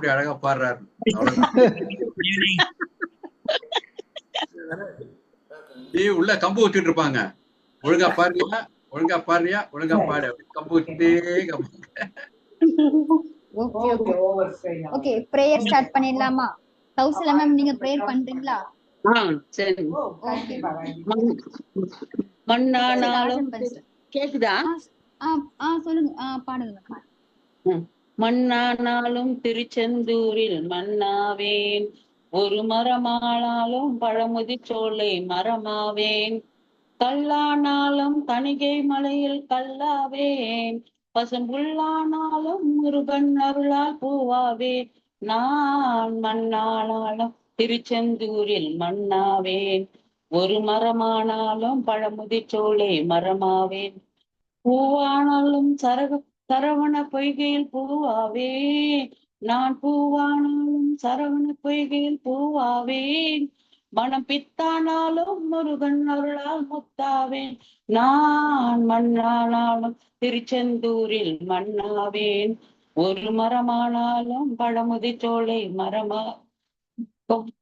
எப்படி அழகா பாடுறாரு. அவ்வளவுதான். உள்ள கம்பு வச்சுட்டு இருப்பாங்க. ஒழுங்கா பாடுறியா, ஒழுங்கா பாடுறியா, ஒழுங்கா பாடு, கம்பு வச்சுட்டே ஓகே, பிரேயர் ஸ்டார்ட் பண்ணிடலாமா? கௌசல்யா மேம், நீங்க பிரேயர் பண்றீங்களா? சரி. ஓகே. மண்ணானாலும் கேக்குதா? சொல்லுங்க, பாடுங்க. மண்ணானாலும் திருச்செந்தூரில் மண்ணாவேன், ஒரு மரமானாலும் பழமுதி சோலை மரமாவேன், கல்லானாலும் தணிகை மலையில் கல்லாவேன், பசும்புல்லானாலும் முருகன் அருளால் பூவாவேன், நான் மண்ணானாலும் திருச்செந்தூரில் மண்ணாவேன், ஒரு மரமானாலும் பழமுதி சோலை மரமாவேன், பூவானாலும் சரவண பொய்கையில் பூவாவேன், நான் பூவானாலும் சரவண பொய்கையில் பூவாவேன், மனம் பித்தானாலும் முருகன் அருளால் முத்தாவேன், நான் மண்ணானாலும் திருச்செந்தூரில் மண்ணாவேன், ஒரு மரமானாலும் பழமுதி சோலை மரமா,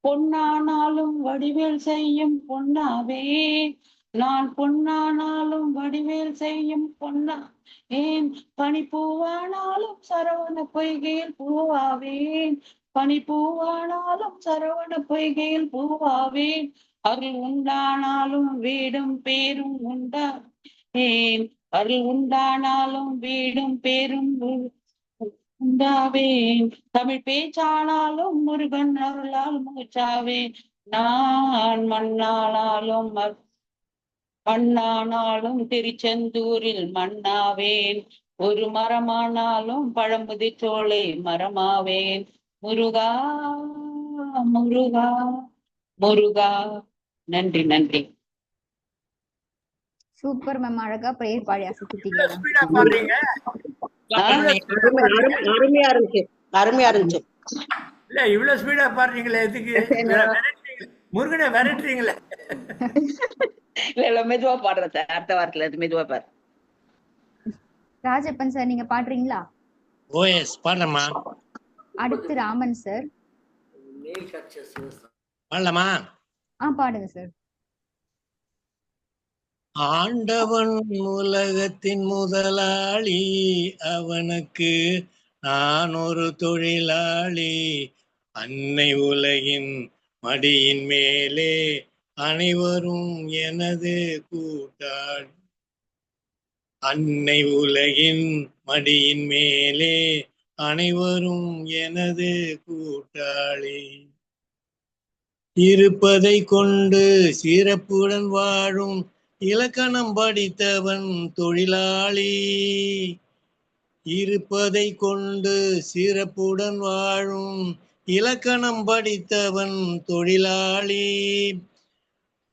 பொன்னானாலும் வடிவேல் செய்யும் பொன்னாவேன், நான் பொன்னானாலும் வடிவேல் செய்யும் பொன்னா ஏன், பனிப்பூவானாலும் சரவண பொய்கையில் பூவாவேன், பனிப்பூவானாலும் சரவண பொய்கையில் பூவாவேன், அருள் உண்டானாலும் வீடும் பேரும் உண்டா ஏன், அருள் உண்டானாலும் வீடும் பேரும் உண்டாவேன், தமிழ் பேச்சானாலும் முருகன் அருளால் மூச்சாவேன், நான் மண்ணானாலும் திருச்செந்தூரில் மண்ணாவேன், ஒரு மரமானாலும் பழமுதி சோலை மரமாவேன், முருகா முருகா முருகா. நன்றி நன்றி. சூப்பர் மேம், அழகா பிரேயர் பாடி அசத்திட்டீங்க. அருமையா இருந்துச்சு, அருமையா இருந்துச்சு. இல்ல இவ்வளவு ஸ்பீடா பாடுறீங்களே, எதுக்கு? முருகனை விரட்டுறீங்களே. இல்ல மெதுவா பாடுறேன் சார், அடுத்த வாரத்துல மெதுவா பாரு. ராஜப்பன் சார், நீங்க பாடுறீங்களா? ஓஎஸ் பாடுறேம்மா. அடுத்து ராமன் சார். பாடலாமா? பாடுங்க சார். ஆண்டவன் உலகத்தின் முதலாளி, அவனுக்கு நான் ஒரு தொழிலாளி, அன்னை உலகின் மடியின் மேலே அனைவரும் எனது கூட்டாளி, அன்னை உலகின் மடியின் மேலே அனைவரும் எனது கூட்டாளி, இருப்பதை கொண்டு சிறப்புடன் வாழும் இலக்கணம் படித்தவன் தொழிலாளி, இருப்பதை கொண்டு சிறப்புடன் வாழும் இலக்கணம் படித்தவன் தொழிலாளி,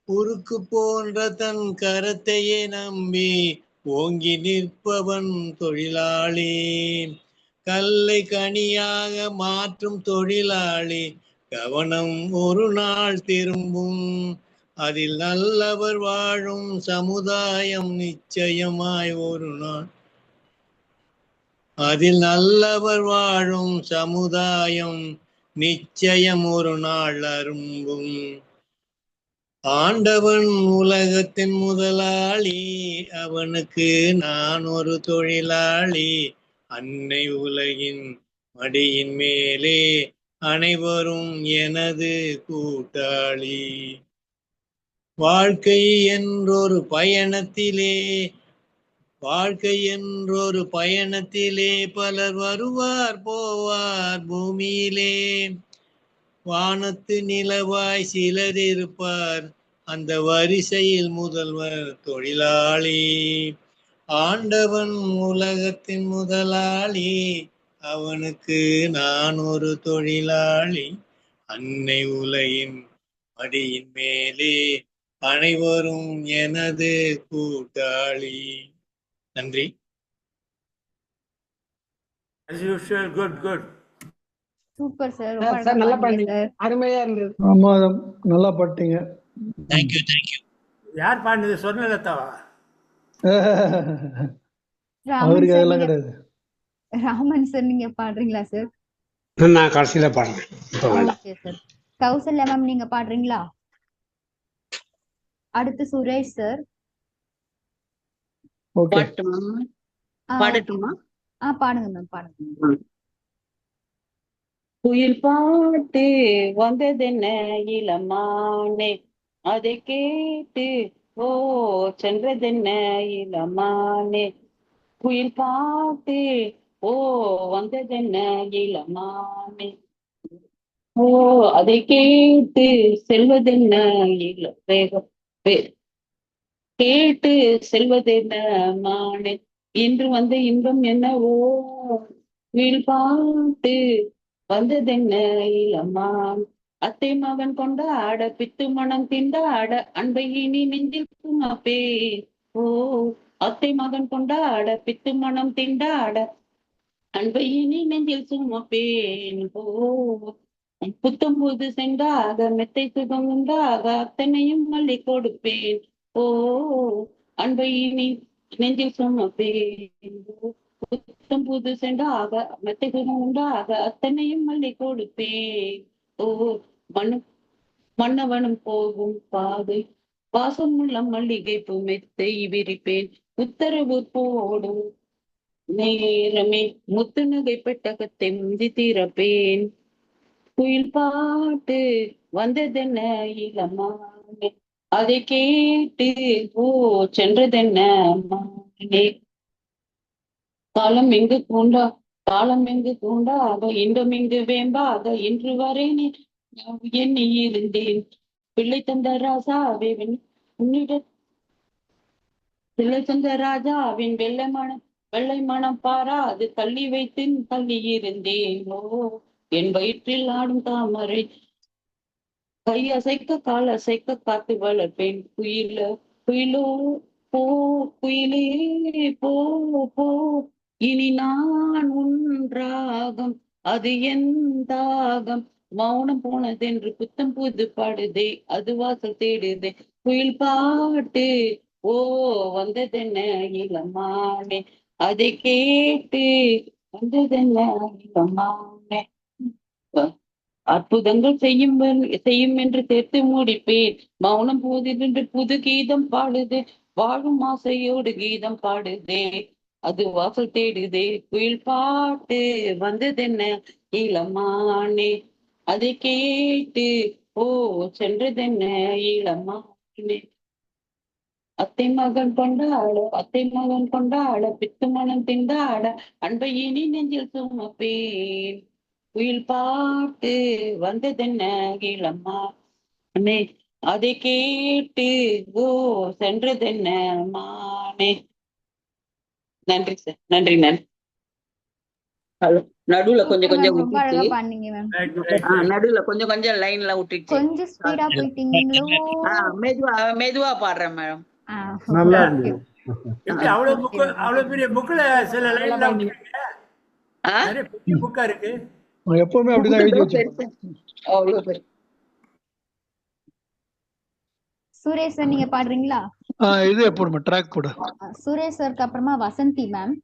உருக்கு போன்ற தன் கரத்தையே நம்பி ஓங்கி நிற்பவன் தொழிலாளி, கல்லை கனியாக மாற்றும் தொழிலாளி, கவனம் ஒரு நாள் திரும்பும், அதில் நல்லவர் வாழும் சமுதாயம் நிச்சயமாய் ஒரு நாள், அதில் நல்லவர் வாழும் சமுதாயம் நிச்சயம் ஒரு நாள் அரும்பும், ஆண்டவன் உலகத்தின் முதலாளி, அவனுக்கு நான் ஒரு தொழிலாளி, அன்னை உலகின் மடியின் மேலே அனைவரும் எனது கூட்டாளி, வாழ்க்கை என்றொரு பயணத்திலே பலர் வருவார் போவார் பூமியிலே, வானத்து நிலவாய் சிலர் இருப்பார், அந்த வரிசையில் முதல்வர் தொழிலாளி, ஆண்டவன் உலகத்தின் முதலாளி, அவனுக்கு நான் ஒரு தொழிலாளி, அன்னை உலகின் மடியின் மேலே அனைவரும் எனது கூட்டாளி. நன்றி. சூப்பர் சார், நல்லா பாடுங்க, அருமையா இருந்தது. ஆமா, நல்லா பாட்டீங்க. Thank you thank you. யார் பாடுனது? சொர்ணலதாவா? அவருக்கு அதெல்லாம் கிடையாது. ராமன் சார், நீங்க பாடுறீங்களா சார்? நான் கடைசியில பாடுறேன். இப்ப வேண்டாம். Okay sir. கௌசல்யா மேம் நீங்க பாடுறீங்களா? அடுத்து சுரேஷ் சார். ஓகே. பாட்டுமா பாடட்டுமா? பாடுங்க மேம் பாடுங்க. குயில் பாட்டு வந்ததென்ன இளமானே, அதை கேட்டு ஓ சென்றதென்ன இளமானே. குயில் பாட்டு ஓ வந்ததென்ன இளமானே, ஓ அதை கேட்டு செல்வதென்ன கேட்டு செல்வதென்ன மானே. இன்று வந்த இன்பம் என்னவோ, குயில் பாட்டு வந்ததென்ன இளமான். அத்தை மகன் கொண்டாட பித்து மனம் திண்டாட அன்பை இனி நெஞ்சில் சுமப்பேன். ஓ அத்தை மகன் கொண்டாட பித்து மனம் திண்டாட அன்பை இனி நெஞ்சில் சுமப்பேன். ஓ புத்தம் புது சென்றாக மெத்தை சுகம் உண்டாக அத்தனையும் மல்லி கொடுப்பேன். ஓ அன்பை இனி நெஞ்சில் சுமப்பேன். புத்தம் புது சென்றாக மெத்தை சுகம் உண்டாக அத்தனையும் மல்லி கொடுப்பேன். ஓ மன்னவனும் போகும் பாதை வாசம் உள்ள மல்லிகை பூ மெத்தை விரிப்பேன். உத்தரவு போடும் நேரமே முத்து நகை பெட்டகத்தை முந்தி திறப்பேன். குயில் பாட்டு வந்ததென்ன இளமானே, அதை கேட்டு ஓ சென்றதென்ன மானே. காலம் எங்கு கூண்டாக இன்பம் எங்கு வேம்பாக இன்று வரை எண்ணி இருந்தேன். பிள்ளை தந்த ராசாவே உன்னிட பிள்ளை தந்த ராஜாவின் வெள்ளை மனம் பாராது தள்ளி வைத்து தள்ளி இருந்தேன். ஓ என் வயிற்றில் ஆடும் தாமரை கை அசைக்க கால் அசைக்க காத்து வளர்ப்பேன். குயிலோ போ குயிலே போ போ இனி நான் உன்றாகம் அது என் தாகம். மௌனம் போனதென்று புத்தம் புது பாடுதே அது வாசல் தேடுதே. குயில் பாட்டு ஓ வந்ததென்ன இளமானே, அதை கேட்டு வந்ததென்ன இளமானே. அற்புதங்கள் செய்யும் என்று சேர்த்து முடிப்பேன். மௌனம் போதின்று புது கீதம் பாடுதே, வாழும் ஆசையோடு கீதம் பாடுதே அது வாசல் தேடுதே. குயில் பாட்டு வந்ததென்ன இளமானே, அதை கேட்டு ஓ சென்றதென்ன இளமானே. அத்தை மகன் கொண்டாட பித்து மனம் திண்டாட அன்பை இனி நெஞ்சில் சுமப்பேன். குயில் பாட்டு வந்ததென்ன இளமானே, அதை கேட்டு ஓ சென்றதென்ன மானே. நன்றி சார். நன்றி. ஹலோ, நடுவுல கொஞ்சம் ரொம்ப அழகா பாடுனீங்க மேம். நடுவுல கொஞ்சம் லைன்ல விட்டுச்சு. கொஞ்சம் ஸ்பீடா போயிட்டீங்களோ? மெதுவா பாடுறேன் மேடம். நல்லா ஓகே. இருந்தது. அவ்வளவு பெரிய புக்ல சில லைன்ல நிறைய பெரிய புக்கா இருக்கு. எப்பவுமே அப்படிதான் எழுதி வச்சிருப்பேன். அவ்வளவு பெரிய. சுரேஷ் சார் நீங்க பாடுறீங்களா? இது போடுமா ட்ராக் போடு. சுரேஷ் சாருக்கு அப்புறமா வசந்தி மேம்.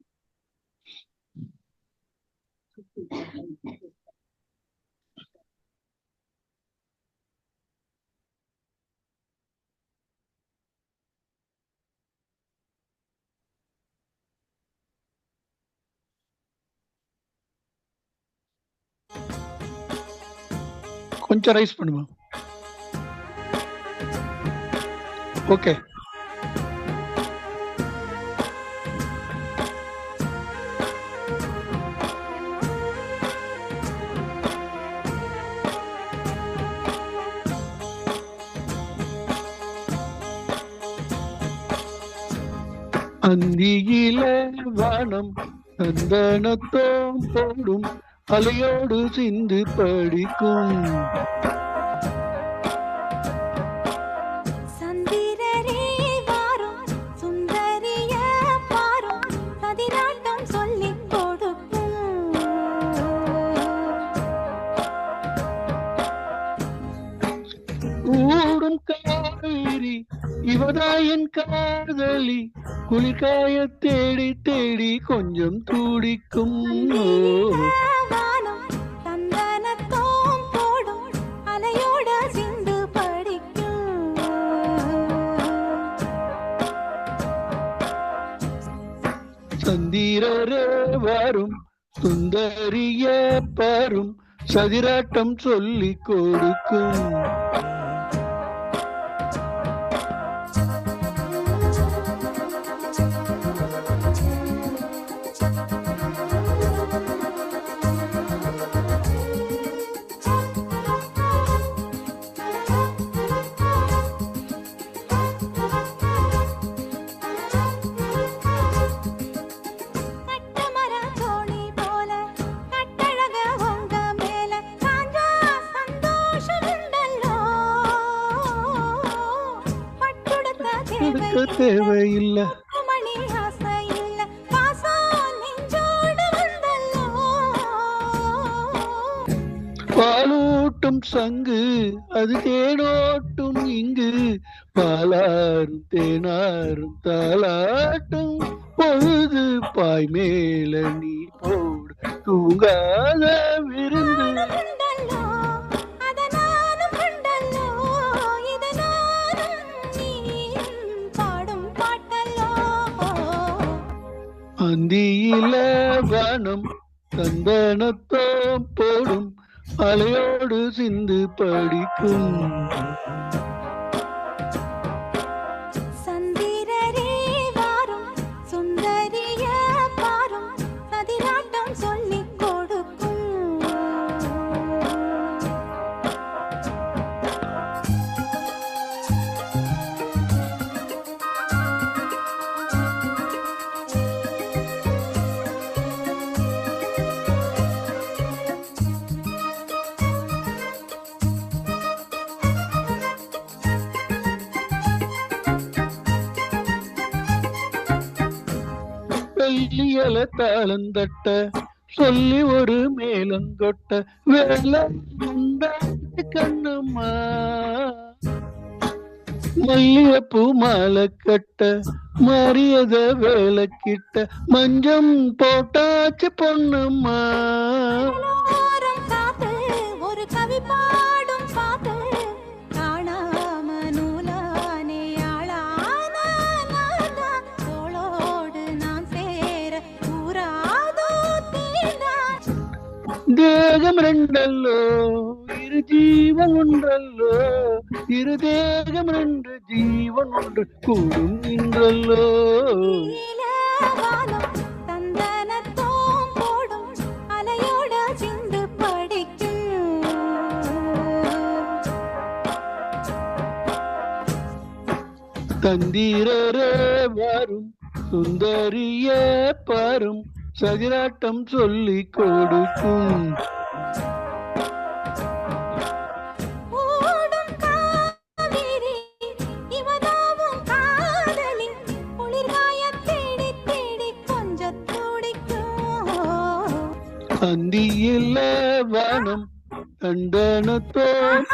கொஞ்சம் ரைஸ் பண்ணுமா? ஓகே. அந்தியில வானம் சந்தனத்தோம் போடும் அலையோடு சிந்து படிக்கும். ஊடும் காவேரி இவதாயன் காதலி குளிர்காய தேடி தேடி கொஞ்சம் துடிக்கும். பாரும் சதிராட்டம் சொல்லி கொடுக்கும். தேவையில்லை பாலூட்டும் சங்கு அது தேனோட்டும் இங்கு பாலாரும் தேனாரும் தாளாட்டும் பொழுது பாய் மேல நீ போடு தூங்காத விருந்து. அந்தியில வானம் சந்தனத்தோம் போடும் அலையோடு சிந்து படிக்கும். சந்திரரே வாரும் சுந்தரிய பாரும் சதிராட்டம் சொல்லிக் கொடுக்கும். வெள்ளியல தாளந்தட்ட சொல்லி ஒரு மேலங்கொட்ட வேலை கண்ணம்மா மல்லிகைப்பூ மாலை கட்ட மரியத வேலை கிட்ட மஞ்சம் போட்டாச்சு பொண்ணுமா. ஒரு கவி பாடும் பாட்டு காணாம நூலானே ஆளானோடு நான் சேர கூறாதோ தேகம் ரெண்டல்லோ இரு ஜீவன் ஒன்றல்லோ இரு தேகம் ரெண்டு ஜீவன் ஒன்று கூடும் இன்றல்லோ. தந்தனத்தோம் போடும் அலையோட சிந்து படிக்கும். தந்திரரே வாரும் சுந்தரிய பாரும் சதிராட்டம் சொல்லி கொடுக்கும். அந்தியில்ல வானம் தண்டனத்தோ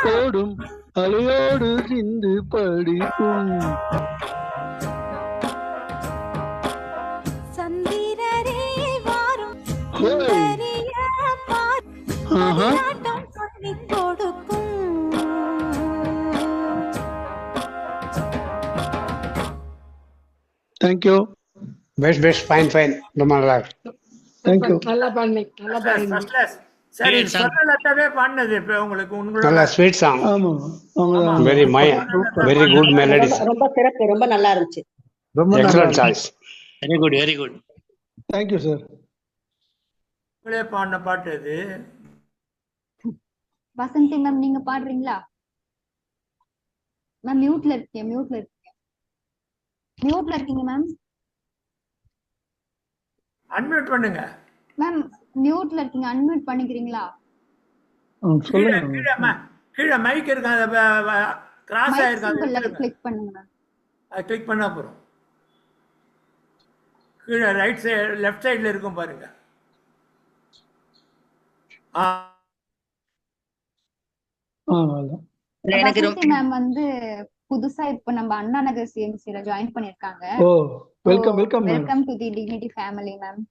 போடும் அலையோடு சிந்து படிக்கும். சந்திரரே வாரும் சுந்தரிய பாரும் சொல்லிக் கொடுக்கும். Thank you. Best best fine fine ரொம்ப நல்லா இருக்கு. தேங்க்யூ. நல்லா பண்ணி நல்லா பண்ணி சரி சொன்னதே பண்ணது இப்ப உங்களுக்கு நல்ல ஸ்வீட் சாங். ஆமா வெரி வெரி குட் மெலடிஸ். ரொம்ப சிறப்பு, ரொம்ப நல்லா இருந்துச்சு. ரொம்ப excellent choice. Very good very good. Thank you sir. உங்களே பாடின பாட்டு இது. வசந்தி மேம் நீங்க பாடுறீங்களா மேம்? மியூட்ல இருக்கீங்க மேம். அன்மியூட் பண்ணுங்க மேம். மியூட்ல இருக்கீங்க, அன்மியூட் பண்ணிக்கிறீங்களா? கீழே மைக் இருக்கு, அந்த கிராஸ் ஆயிருக்கு, கிளிக் பண்ணுங்க மேம். அது கிளிக் பண்ணா போறோம். கீழே ரைட் சைடு லெஃப்ட் சைடுல இருக்கும் பாருங்க. வசந்தி மேம் வந்து புதுசா இப்ப நம்ம அண்ணா நகர் சிஎம்சில ஜாயின் பண்ணிருக்காங்க. Welcome to the dignity family ma'am.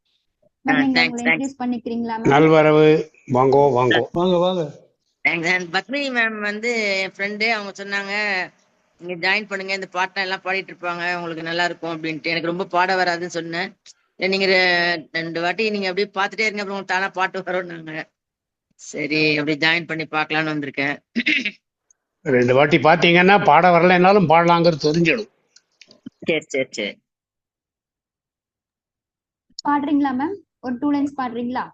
நல்வரவு. வாங்கோ வாங்கோ வாங்க வாங்க. பத்மினி மேம் வந்து என் ஃப்ரெண்டு, அவங்க சொன்னாங்க நீங்க ஜாயின் பண்ணுங்க, இந்த பாட்டெல்லாம் எல்லாம் பாடிட்டு இருப்பாங்க, உங்களுக்கு நல்லா இருக்கும் அப்படின்ட்டு. எனக்கு ரொம்ப பாட வராதுன்னு சொன்னேன். நீங்க 2 வாட்டி நீங்க அப்படியே பாத்துட்டே இருங்க, அப்புறம் தானா பாட்டு வரும்னாங்க. சரி அப்படி ஜாயின் பண்ணி பார்க்கலான்னு வந்திருக்கேன். 2 வாட்டி பாத்தீங்கன்னா பாட வரலைன்னாலும் பாடலாங்கிறது தெரிஞ்சிடும். சரி சரி சரி. பாடுறீங்களா மேம்? ஒரு 2 லைன்ஸ் பாடுறீங்களா?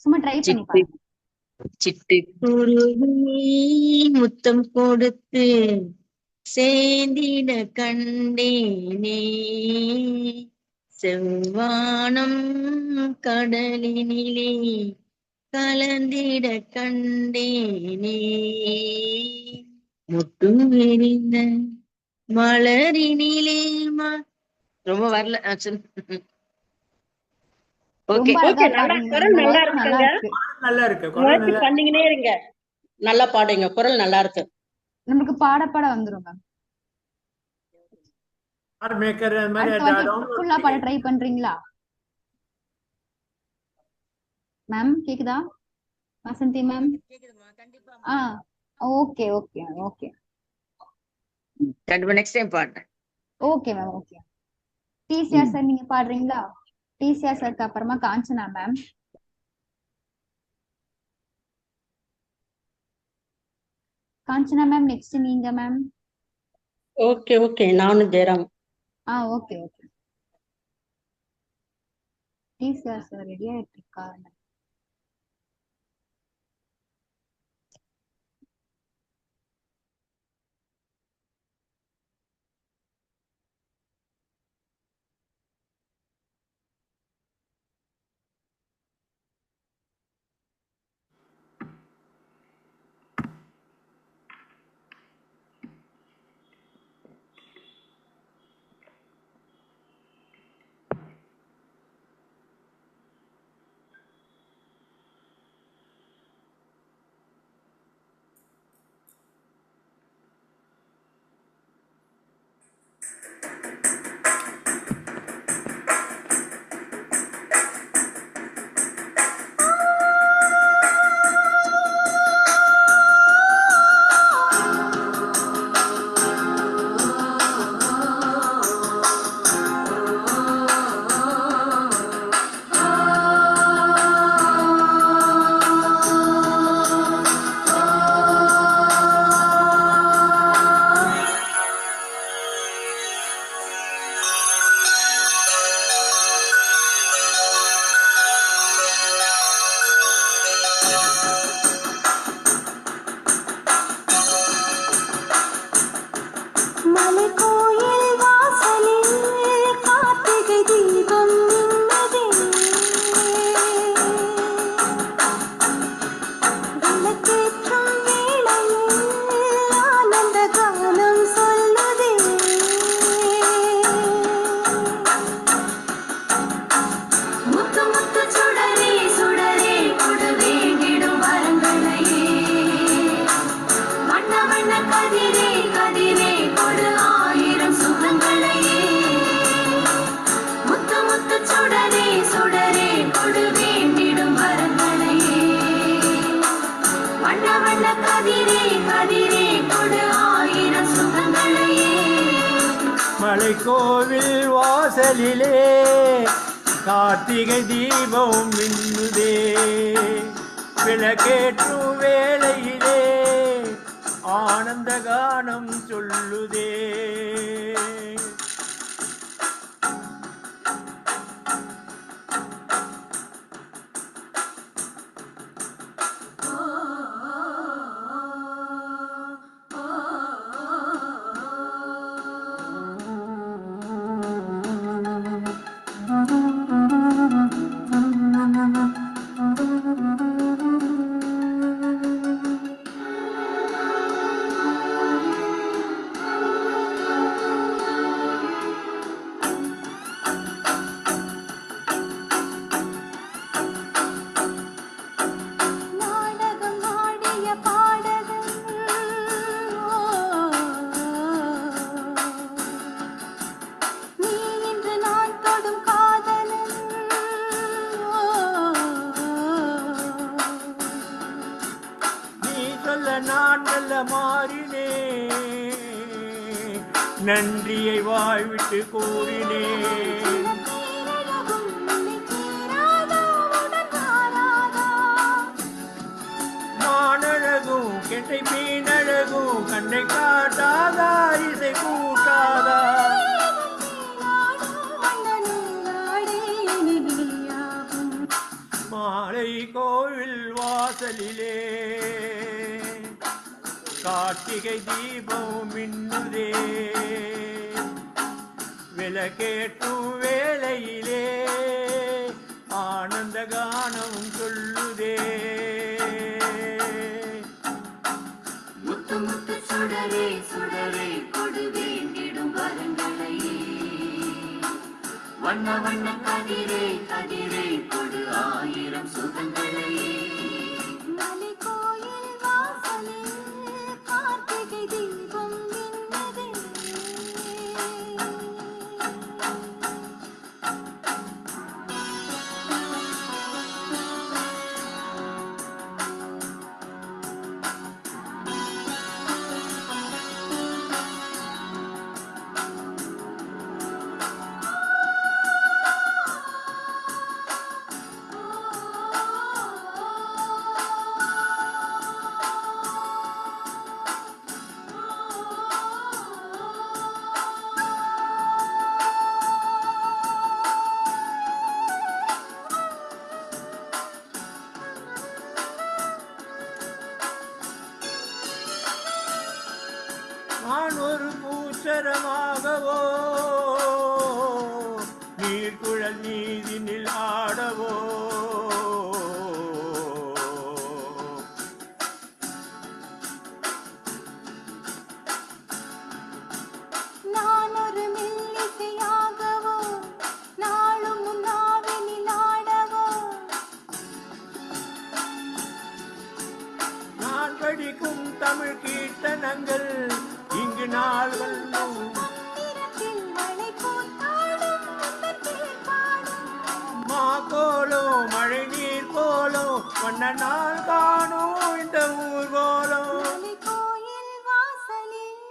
சும்மா ட்ரை பண்ணி பாருங்க. சிட்டுக்குருவி முத்தம் கொடுத்து சேந்திட கண்டேனே, செவ்வானம் கடலினிலே கலந்திட கண்டேனே, முட்டும் எரிந்த மலரினிலே ரொம்ப வரல. ஓகே குரல் நல்லா இருக்குங்க. நல்லா இருக்கு. முயற்சி பண்ணீங்கன்னே இருங்க. நல்லா பாடுங்க. குரல் நல்லா இருக்கு. நமக்கு பாட வந்துரும் மேம். மேக்கர் அந்த மாதிரி ஃபுல்லா பாட ட்ரை பண்றீங்களா மேம்? கேக்குதா Vasanthi ma'am? Okay okay okay. கண்டிப்பா நெக்ஸ்ட் டைம் பாடுறேன். Okay ma'am okay. TCR sir நீங்க பாடுறீங்களா? டிசிஆர் சாருக்கு அப்புறமா Kanchana ma'am. Kanchana ma'am next நீங்க மேம். Okay okay. நானும் Jayaram. Okay okay. TCR sir ready ஆயிட்டு இருக்காங்க. மலைக்கோவில் வாசலிலே கார்த்திகை தீபம் மின்னுதே, விளக்கேற்றும் வேளையிலே ஆனந்த கானம் சொல்லுதே. நான் நல்ல மாறினே, நன்றியை வாய்விட்டு கூறினேன். கண்ணை காட்டாதா இசை கூட்டாதா மாலை கோவில் வாசலிலே கார்த்திகை தீபம் மின்னுதே விளக்கேற்றும் வேளையிலே ஆனந்த கானம் சொல்லுதே முத்து முத்து சுடரே சுடரே கொடு வேண்டிடும் வரங்களை வண்ண வண்ண கதிரே கதிரே கொடு ஆயிரம் சுகங்களை மலை கோயில் வாசலில் கார்த்திகை தீபம் மின்னுதே நான் ஒரு பூச்சரமாகவோ நீர்குழல் நீதினில் ஆடவோ நான் ஒரு மெல்லிசையாகவோ நாளும் நாவினில் ஆடவோ நான் படிக்கும் தமிழ் கீர்த்தனங்கள் இங்கு நாள்கள் மந்திரத்தில் மழை கூத்தாடும் முத்தத்தில் பாடும் மா கோலோ மழை நீர் கோலோ வண்ண நாள் காணும் இந்த ஊர்கோலம் மலை கோயில் வாசலில்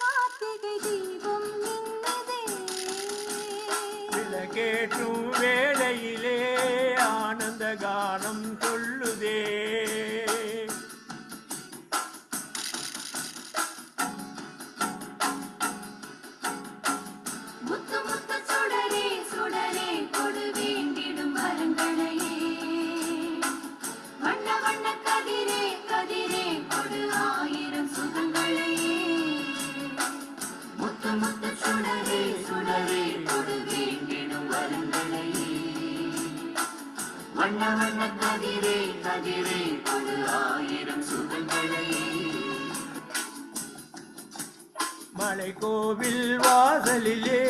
கார்த்திகை தீபம் மின்னுதே விளக்கேற்றும் வேளையிலே ஆனந்த கானம் சொல்லுதே முத்து முத்து சுடரே சுடரே கொடு வேண்டிடும் வரங்களையே வண்ண வண்ண கதிரே கதிரே கொடு ஆயிரம் சுகங்களையே முத்து முத்து சுடரே சுடரே கொடு வேண்டிடும் வரங்களையே வண்ண வண்ண கதிரே கதிரே கொடு ஆயிரம் சுகங்களையே மலை கோவில் வாசலிலே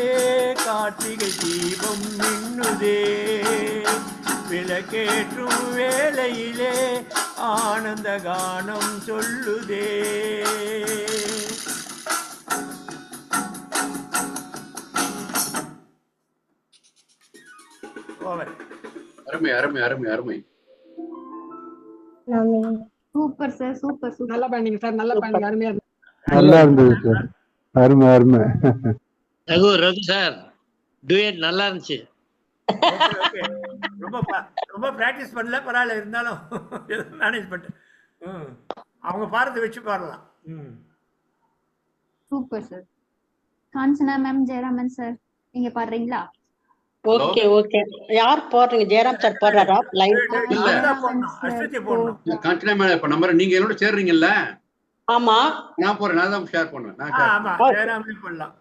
கார்த்திகை தீபம் மின்னுதே விளக்கேற்றும் வேளையிலே ஆனந்த கானம் சொல்லுதே ஓவர். அருமை அருமை அருமை அருமை. Super sir, super super. நல்லா பண்ணீங்க சார், நல்லா பண்ணீங்க, அருமையா இருந்துச்சு. நல்லா இருந்தது சார், அருமை அருமை. ரகு சார் டூயட் நல்லா இருந்துச்சு. ரொம்ப பிராக்டிஸ் பண்ணல, பரவாயில்ல, இருந்தாலும் மேனேஜ் பண்ணிட்டேன். அவங்க பாரத்தை வச்சு பாடலாம். Super sir. Kanchana ma'am, Jayaraman sir, நீங்க பாடுறீங்களா? Okay okay. யார் போடுறீங்க? ஜெயராம் சார் போடுறாரா லைவ்? காஞ்சனா மேடம் இப்ப நம்பர் நீங்க என்னோட சேர்றீங்கல்ல? ஆமா, நான் போறேன், நான் தான் ஷேர் பண்ணுவேன். ஆமா, ஜெயராம்லயே பண்ணலாம்.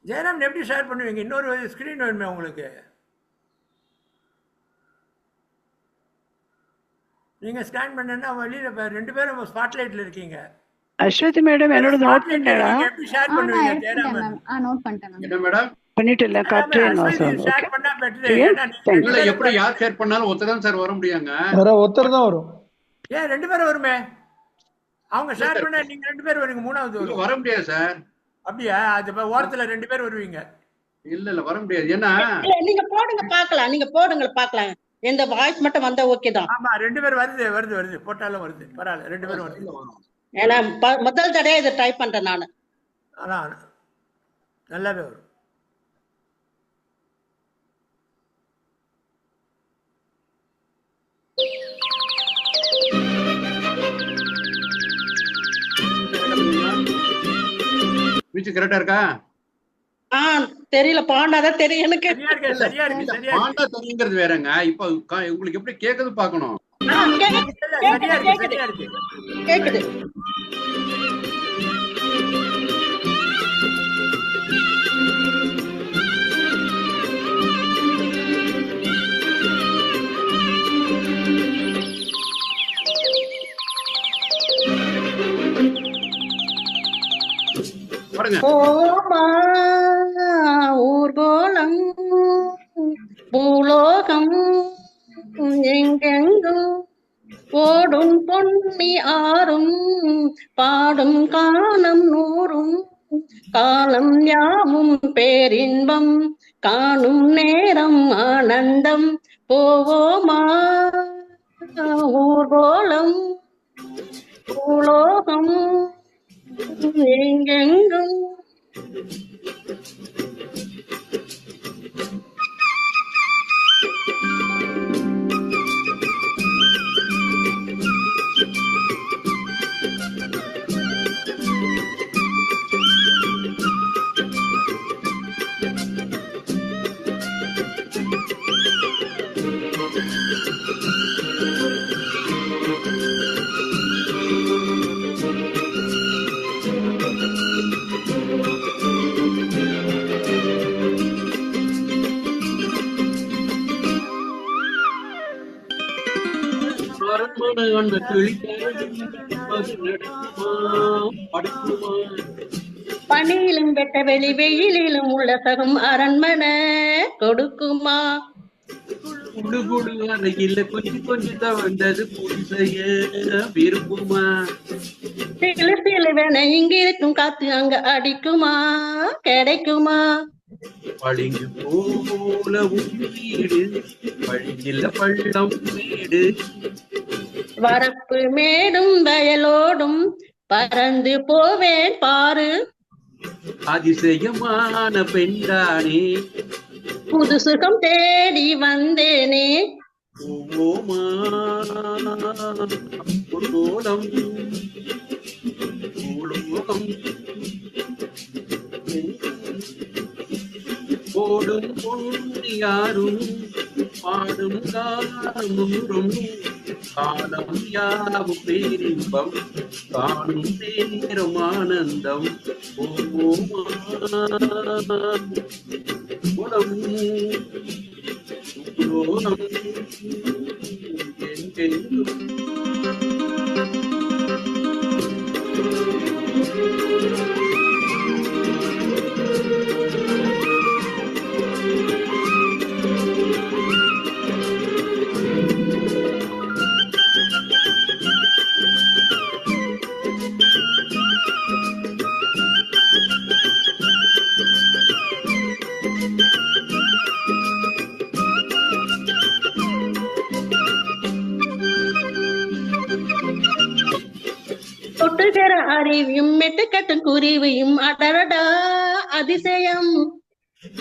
ஜெயராம் எப்படி ஷேர் பண்ணுவீங்க? இன்னொரு ஸ்கிரீன் வேணுமே உங்களுக்கு? நீங்க ஸ்கேன் பண்ணா வெளியில ரெண்டு பேரும் ஸ்பாட்லைட்ல இருக்கீங்க. அஸ்வதி மேடம் என்னோட நோட் பண்ணடா. எப்படி ஷேர் பண்ணுவீங்க ஜெயராம்? நோட் பண்ணிட்டேன். என்ன மேடம்? பண்ணிட்டல கரெக்ட் வாசம். ஷேர் பண்ணா பெட்டர். இல்ல எப்படி யார் ஷேர் பண்ணாலும் ஒருத்தர் தான் சார் வர முடியாங்க. ஒருத்தர் தான் வரும். ஏன் ரெண்டு பேரும் வருமே? அவங்க ஷேர் பண்ணா நீங்க ரெண்டு பேரும் வருவீங்க, மூணாவது வர முடியாது சார். அப்படியா? அது ஓரத்துல ரெண்டு பேர் வருவீங்க. இல்ல இல்ல வர முடியாது. ஏன்னா நீங்க போடுங்க பார்க்கலாம், நீங்க போடுங்க பார்க்கலாம். எந்த வாய்ஸ் மட்டும் வந்தா ஓகே தான். ஆமா, ரெண்டு பேர் வருது வருது வருது, போட்டாலும் வருது, பரவாயில்ல, ரெண்டு பேரும் வருது. ஏன்னா முதல் தடவை இதை ட்ரை பண்றேன் நானு. அதான் நல்லாவே வரும். மியூசிக் கரெக்டா இருக்கா? தெரியல, பாண்டாதான் தெரியும் எனக்கு. சரியா இருக்கு பாண்டா தெரியுங்கிறது வேறங்க. இப்ப உங்களுக்கு எப்படி கேக்குது பாக்கணும். சரியா இருக்கு. கேக்குது. ஓமா ஊர்கோலம் பூலோகம் எங்கெங்கும் ஓடும் பொன்னி ஆறும் பாடும் காலம் நூறும் காலம் யாவும் பேரின்பம் காணும் நேரம் ஆனந்தம் போவோமா ஊர்கோலம் பூலோகம் எங்கெங்கும். பணியிலும் வெட்ட வெளி வெயிலிலும் உலகம் அரண்மனை கொடுக்குமா? கொஞ்சம் கொஞ்சம் தான் வந்தது புரிசைய விரும்புமா? சிலு சிலுவென இங்க இருக்கும் காத்து அங்க அடிக்குமா? கிடைக்குமா? பளிங்கு போல வீடு பழியில பள்ளம் வீடு வரப்பு மேடும் வயலோடும் பறந்து போவேன் பாரு. அதிசயமான பெண்தானே புது சுகம் தேடி வந்தேனே. ஓமா ஊர்கோலம் பூலோகம் ஓடும் பொன்னியாரும் பாடும் காலமுறும் காலம் யாவும் பேரின்பம் காணும் நேரம் ஆனந்தம் ஓமா குலம் பூலோகம் எங்கெங்கும். தொட்டுகிற அறிவியும் மெட்டுக்கட்டும் குருவியும் அடரடா அதிசயம்.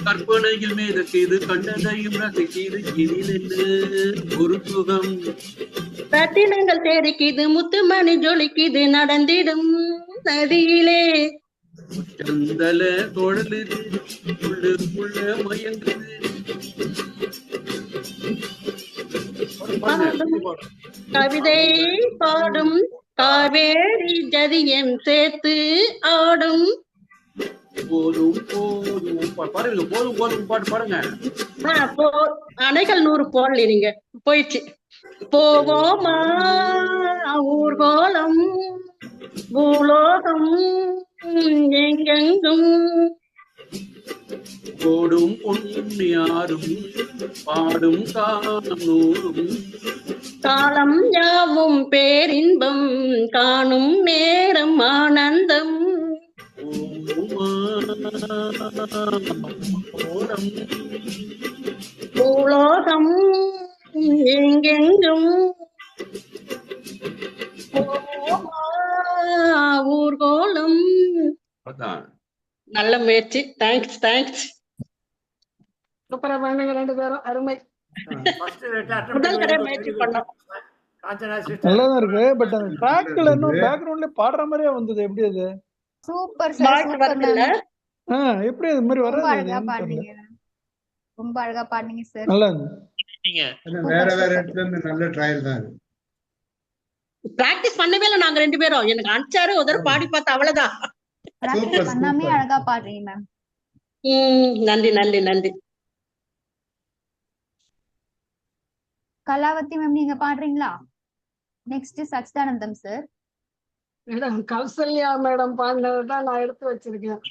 கற்பனையில் மேதக்கிது கண்டதையும் ரசிக்கிது இதிலென்று ஒரு சுகம். ரத்தினங்கள் தெரிக்குது முத்துமணி ஜொலிக்குது நடந்திடும் நதியிலே. சந்தல தொழலுது உள்ளுக்குள்ள மயங்குது. கவிதை பாடும் காவேரி ஜதியம் சேர்த்து ஆடும். போதும் போதும் பாருங்க, போதும் போதும் பாட்டு பாருங்க. அணைகள் 100 போடல, நீங்க போயிடுச்சு. போவோமா ஊர்கோலம் பூலோகம் எங்கெங்கும் ஓடும் பொன்னியாரும் பாடும் காலம் நூறும் காலம் யாவும் பேரின்பம் காணும் நேரம் ஆனந்தம். பூலோகம் எங்கெங்கும் ஊர்கோலம். நல்ல முயற்சி. Thanks thanks. சூப்பரா பண்ணுங்க 2 பேரும், அருமை. முதல் தடவை முயற்சி பண்ணோம். நல்லாதான் இருக்கு. பட் அந்த ட்ராக்ல இன்னும் பேக்ரவுண்ட்ல பாடுற மாதிரியே வந்தது. எப்படி அது? சூப்பர் சார், ஸ்மார்ட் சூப்பர் வருது இல்ல? மேம். எப்படி அது மாதிரி ரொம்ப வராது, அது அழகா ஏன்னு தெரியல. பாடுனீங்க ma'am. ரொம்ப அழகா பாடுனீங்க சார். நல்லா இருந்தது. நீங்க வேற சூப்பர் வேற சூப்பர். இடத்துல இருந்து நல்ல ட்ரையல் தான் இது. பிராக்டிஸ் பண்ணவே இல்லை நாங்க 2 பேரும். எனக்கு அனுப்பிச்சாரு ஒரு தடவை பாடி பார்த்தா அவ்வளவுதான். பிராக்டிஸ் சூப்பர் பண்ணாமே சூப்பர். அழகா பாடுறீங்க மேம். நன்றி நன்றி நன்றி. கலாவதி மேம் நீங்க பாடுறீங்களா? Next Sachidanandam sir. Madam Kausalya madam பாடினது தான் நான் எடுத்து வச்சிருக்கேன்.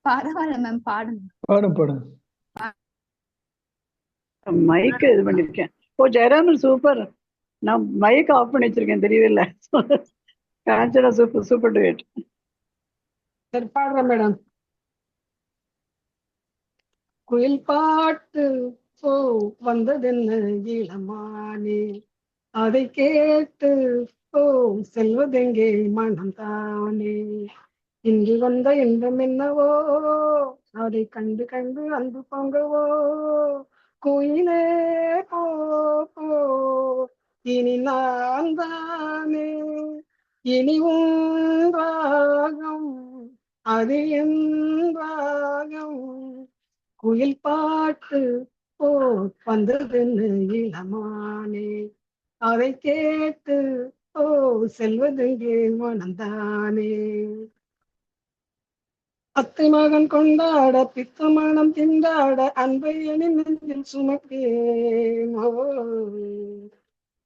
பரவாயில்ல மேம், பாடுங்க. பாடும் பாடும். மைக் இது பண்ணிருக்கேன். ஓ ஜெயராமன் சூப்பர். நான் மைக் ஆஃப் பண்ணி வச்சிருக்கேன், தெரியவே இல்லை. Kanchana super super டுவேட். சரி பாடுறேன் மேடம். குயில் பாட்டு ஓ வந்ததென்ன இளமானே, அதை கேட்டு ஓ செல்வதெங்கே மனம் தானே, இன்று வந்த இன்பம் என்னவோ, அதை கண்டு கண்டு அன்பு பொங்கவோ, குயிலே போ போ இனி நான் தானே, இனி உன் ராகம் அது என் ராகம், குயில் பாட்டு ஓ வந்ததென்ன இளமானே, அதை கேட்டு ஓ செல்வதெங்கே மனந்தானே, அத்தை மகன் கொண்டாட பித்தமணம் திண்டாட அன்பை என நெஞ்சில் சுமப்பேன், ஓ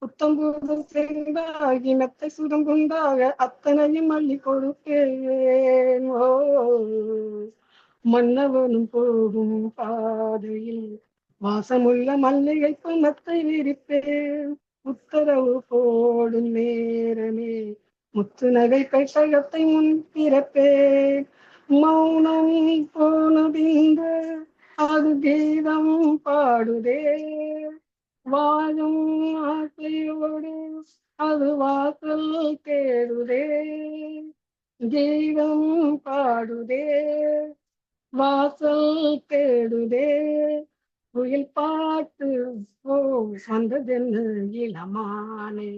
புத்தம் புதும் சென்றாகி மெத்தை சுடம் கொண்டாக அத்தனையும் அள்ளி கொடுப்பேன், ஓ மன்னவனும் போகும் பாதையில் வாசமுள்ள மல்லிகை மெத்தை விரிப்பேன், உத்தரவு போடும் நேரமே முத்து நகை பெட்டகத்தை முன் திறப்பேன், மௌனம் போனதின்று அது கீதம் பாடுதே, வாழும் ஆசையோடு அது வாசல் தேடுதே, கீதம் பாடுதே வாசல் தேடுதே, குயில் பாட்டு ஓ வந்ததென்ன இளமானே,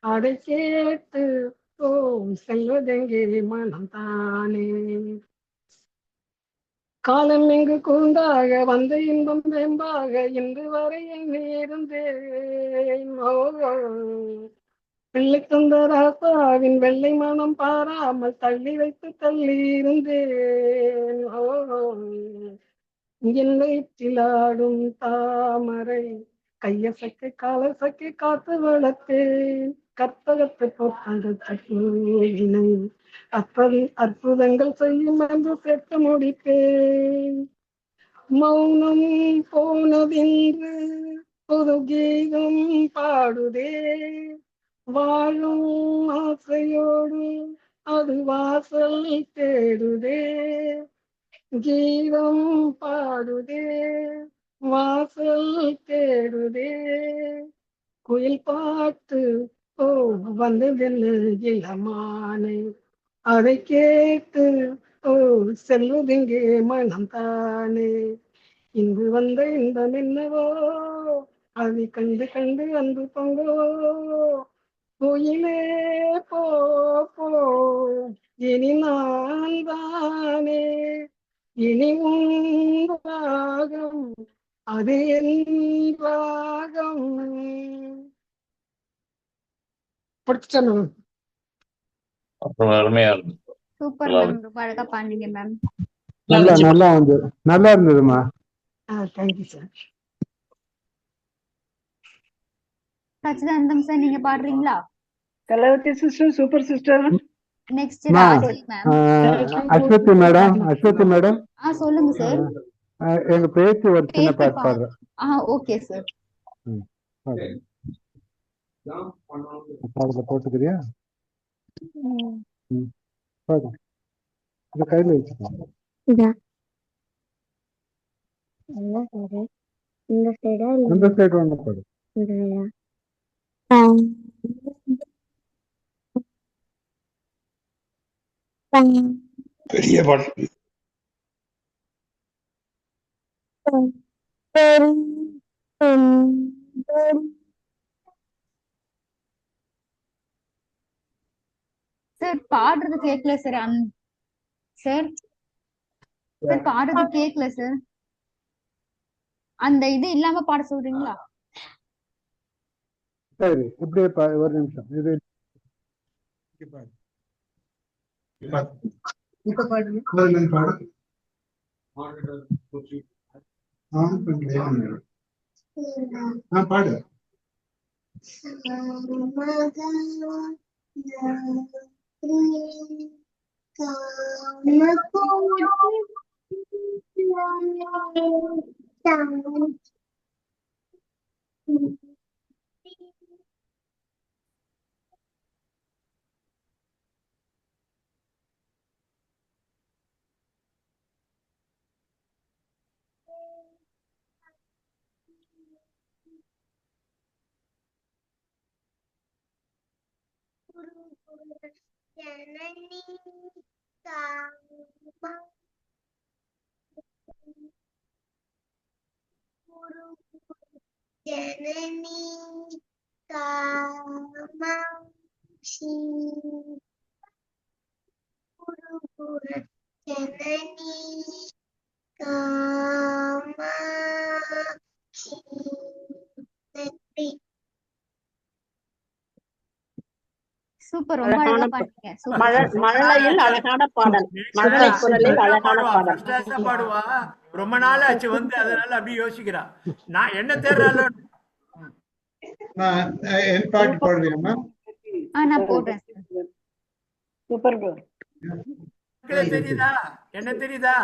அதை கேட்டு ஓ செல்வதெங்கே மனம் தானே, காலம் எங்கு கூண்டாக வந்த இன்பம் வெம்பாக இன்று வரை எண்ணி இருந்தேன், ஓ பிள்ளை தந்த ராசாவின் வெள்ளை மனம் பாராமல் தள்ளி வைத்து தள்ளி இருந்தேன், ஓ என்னை திலாடும் தாமரை கையசக்கை காலசக்கை காத்து வளர்த்தேன், கற்பகத்தை போட்டவினை அற்புதங்கள் செய்யும் என்று சேர்த்து முடிப்பேன், மௌனம் போனதென்று புது கீதம் பாடுதே, வாழும் ஆசையோடு அது வாசல் தேடுதே, கீதம் பாடுதே வாசல் தேடுதே, குயில் பாட்டு ஓ வந்ததென்ன இளமானே, அதை கேட்டு ஓ செல்வதெங்கே மனம் தானே, இன்று வந்த இன்பம் என்னவோ, அதை கண்டு கண்டு அன்பு பொங்கவோ, குயிலே போ போ இனி நான் தானே, இனி உன் ராகம் அது என் ராகம். பிடிச்சேன். அருமையா இருந்தது. சூப்பர் மேம், ரொம்ப அழகா பாடுனீங்க மேம். நல்லா இருந்ததுமா. Thank you sir. சச்சிதானந்தம் சார் நீங்க பாடுறீங்களா? Kalavathi sister super sister. Next Raji ma'am. Aswathi madam, Aswathi madam. சொல்லுங்க சார். எங்க பேச்சு ஒரு சின்ன பாட்டு பாடுறேன். Okay sir. பாடல போட்டுக்கிறியா? பாடு. இத கையில வச்சுக்கோ. இந்த சைடு ஒண்ணு பாடு. பெரிய பாட்டு. சார் பாடுறது கேட்கல சார். சார் சார் பாடுறது கேக்கல சார். அந்த இது இல்லாம பாட சொல்றீங்களா? சரி இப்படியே ஒரு நிமிஷம் இது இப்ப பாடுங்க. பாடு. சூப்பர், ரொம்ப அழகா பாடுறீங்க. மழலையில் அழகான பாடல், மழலை குரலில் அழகான பாடல். பாடுவா. ரொம்ப நாள் ஆச்சு வந்து, அதனால அப்படியே யோசிக்கிறா. நான் என்ன தேர்றாலும் என் பாட்டு பாடுறியாமா? நான் போடுறேன். Super bro. தெரியுதா? என்ன தெரியுதா?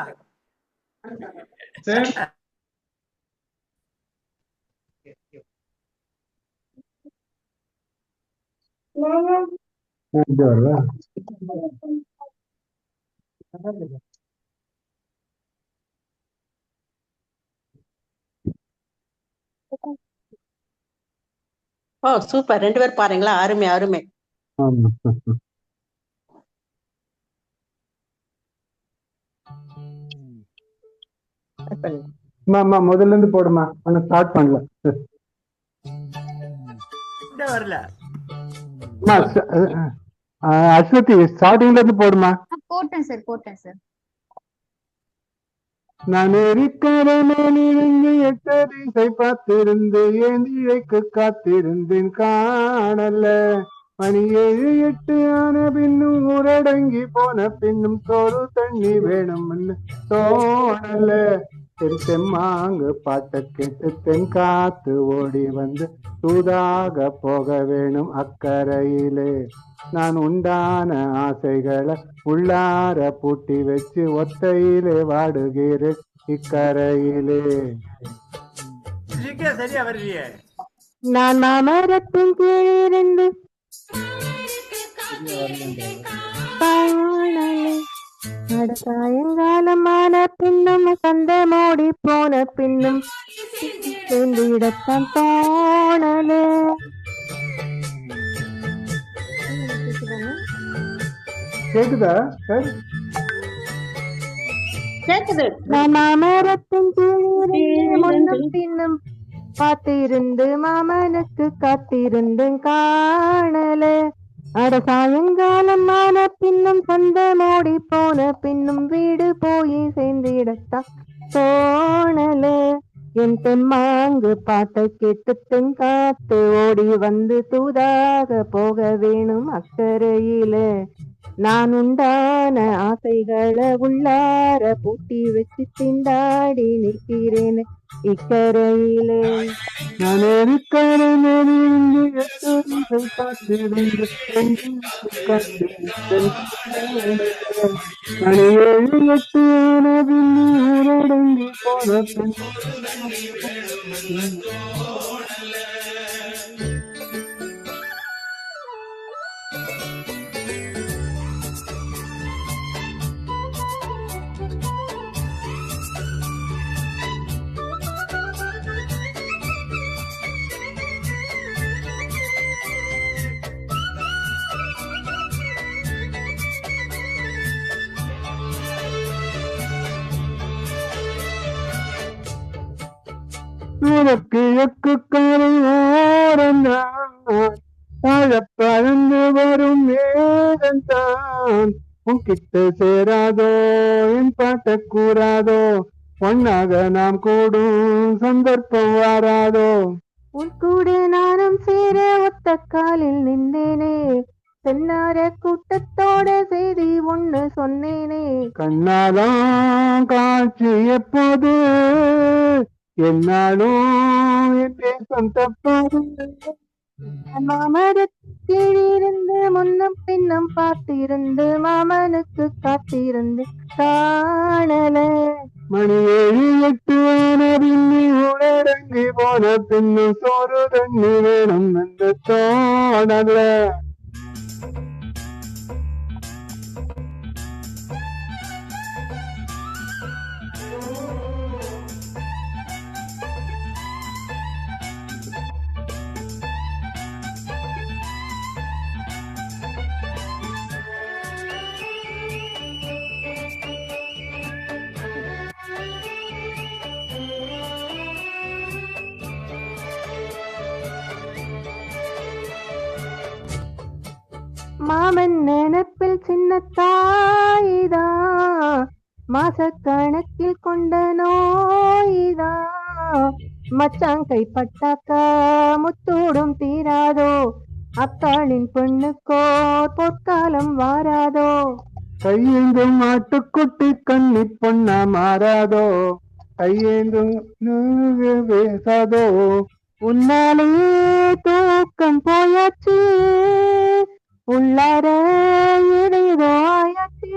சரி ஓ சூப்பர், 2 பேர் பாருங்களா, அருமை அருமை. முதல்ல இருந்து போடுமா, ஸ்டார்ட் பண்ணல. வரல அஸ்வதி, ஸ்டார்டிங்ல இருந்து போடுமா. போட்டேன் சார். நான் இருக்கிறேன் எட்டதிசை பார்த்திருந்து ஏந்திழைக்கு காத்திருந்தேன் காணல. மணி 7 8 ஆன பின்னும் ஊரடங்கி போன பின்னும் சோறு தண்ணி வேணும்னு தோணல. தெம்மாங்கு பாட்ட கேட்டு தென் காத்து ஓடி வந்து தூதாக போக வேணும் அக்கறையிலே. நான் உண்டான ஆசைகளை உள்ளார பூட்டி வச்சு ஒத்தையிலே வாடுகிறேன் இக்கரையிலே. சரியா வருவியே. நான் மாமரத்தின் கீழிருந்து சாயங்காலமான பின்னும் சந்த மூடி போன பின்னும் இடத்தான் போனலே. கேக்குதா சார்? கேக்குது. நான் மாமரத்தின் கீழிருந்து முன்னும் பின்னும் பார்த்திருந்து மாமனுக்கு காத்திருந்து காணல. அட சாயங்காலம் ஆன பின்னும் சொந்த மோடி போன பின்னும் வீடு போய் சேர்ந்திடத்தான் தோணல. என் தெம்மாங்கு பாட்டை கேட்டு தென்காத்து ஓடி வந்து தூதாக போக வேணும் அக்கறையில. நான் உண்டான ஆசைகளை உள்ளார பூட்டி வச்சு திண்டாடி நிற்கிறேன் இக்கரையிலே. நான் மணி 7 8 ஆன பின்னும் ஊரடங்கி போன பின் உனக்கு எக்குக்காரை ஓரந்தான் பறந்து வரும் மேகந்தான் உன்கிட்ட சேராதோ என் பாட்ட கூறாதோ ஒன்னாக நாம் கூடும் சந்தர்ப்பம் வாராதோ. உன் கூட நானும் சேர ஒத்த காலில் நின்றேனே, தென்னார கூட்டத்தோட செய்தி ஒண்ணு சொன்னேனே. கண்ணாலாம் காட்சி எப்போது என்னாலும் என் தேசம் தப்பாது. மாமரத்திலிருந்து முன்னும் பின்னும் பார்த்திருந்து மாமனுக்கு காத்திருந்து காணல. மணி 7 8 ஆனபின் நீ உணரங்கி போன பின்னு சோறு தண்ணி வேணும் என்று தோணல. மாமன் நினப்பில் சின்ன தாயிதா, மாசக்கணக்கில் கொண்ட நோயிதா. மச்சான் கைப்பட்டாக்கா முத்தோடும் தீராதோ, அக்காளின் பெண்ணுக்கோ பொற்காலம் வாராதோ. கையேந்தும் ஆட்டுக்குட்டி கண்ணி பொண்ணா மாறாதோ, கையேந்தும் பேசாதோ. உன்னாலே தூக்கம் போயாச்சு, உள்ளார ஏதேதோ ஆயாச்சு.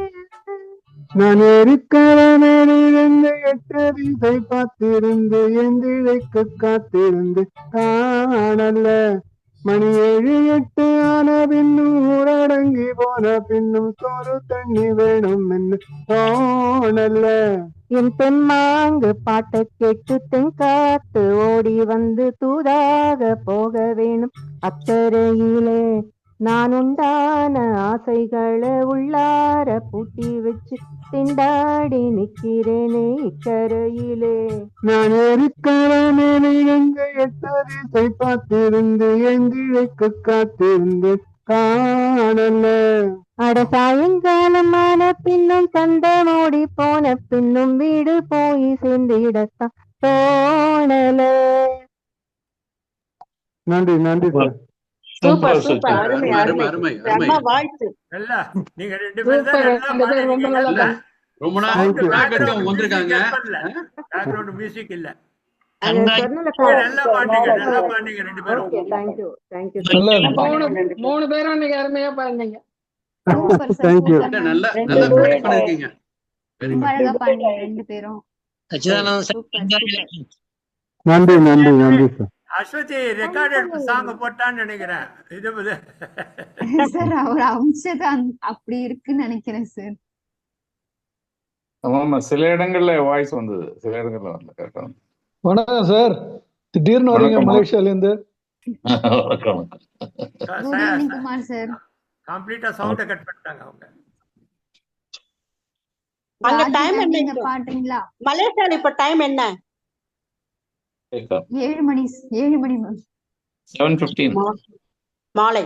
நான் இருக்கிற மேலிருந்து 8 திசை பார்த்திருந்து எந்திழைக்கு காத்திருந்து காணல. மணி 7 8 ஆன பின்னும் ஊரடங்கி போன பின்னும் சோறு தண்ணி வேணும் என்று தோணல. என் பெண்மாங்கு பாட்டை கேட்டு தென்காத்து ஓடி வந்து தூதாக போக வேணும் அக்கறையிலே. நான் உண்டான ஆசைகளை உள்ளார பூட்டி வச்சு திண்டாடி நிக்கிறேனே இக்கரையிலே. நான் இருக்கிற மேலிருந்து 8 திசை பார்த்திருந்து எந்திழைக்கு காத்திருந்து காணல. அட சாயங்காலம் ஆன பின்னும் சந்தை மூடி போன பின்னும் வீடு போய் சேர்ந்திடத்தான் தோணல. நன்றி நன்றி சார். சூப்பர் சூப்பர், அருமை அருமை, அருமை, அருமை, அருமை. செம்ம வாழ்த்து. நல்லா நீங்க 2 பேரும் தான் சூப்பர், நல்லா 2 பேரும் ரொம்ப நல்லா இல்ல, பண்ணீங்க. ரொம்ப நாள் பேக்கெட் வந்திருக்காங்க. பேக்ரவுண்ட் மியூசிக் இல்ல. அது சொன்னல நல்லா பாடுங்க, நல்லா பாடுங்க 2 பேரும். Okay, thank you thank you. மூணு பேரும் இன்னைக்கு அருமையா பாருங்க. Super sir, thank you. சூப்பர். நல்லா நல்லா ப்ராக்டிஸ் பண்ணிருக்கீங்க. வெரி ரொம்ப குட். அழகா பாடுங்க 2 பேரும். சச்சிதானந்த சூப்பர் சூப்பர். நன்றி நன்றி நன்றி சார். அஸ்வதி ரெக்கார்டட் சாங் போட்டான்னு நினைக்கிறேன். இது சார் அவர் அம்சது அப்படி இருக்குன்னு நினைக்கிறேன் சார். ஆமா, சில இடங்கள்ல வாய்ஸ் வந்தது, சில இடங்கள்ல வரல. கரெக்டா. வணக்கம் சார். திடீர்னு வரீங்க மலேசியால இருந்து. வணக்கம். Good evening Kumar sir. கம்ப்ளீட்டா சவுண்ட கட் பண்ணிட்டாங்க அவங்க. அங்க டைம் என்ன நீங்க இப்போ? பாடுறீங்களா? மலேசியால இப்ப டைம் என்ன? 7 மணி 7 மணி மேம். 7:15 மாலை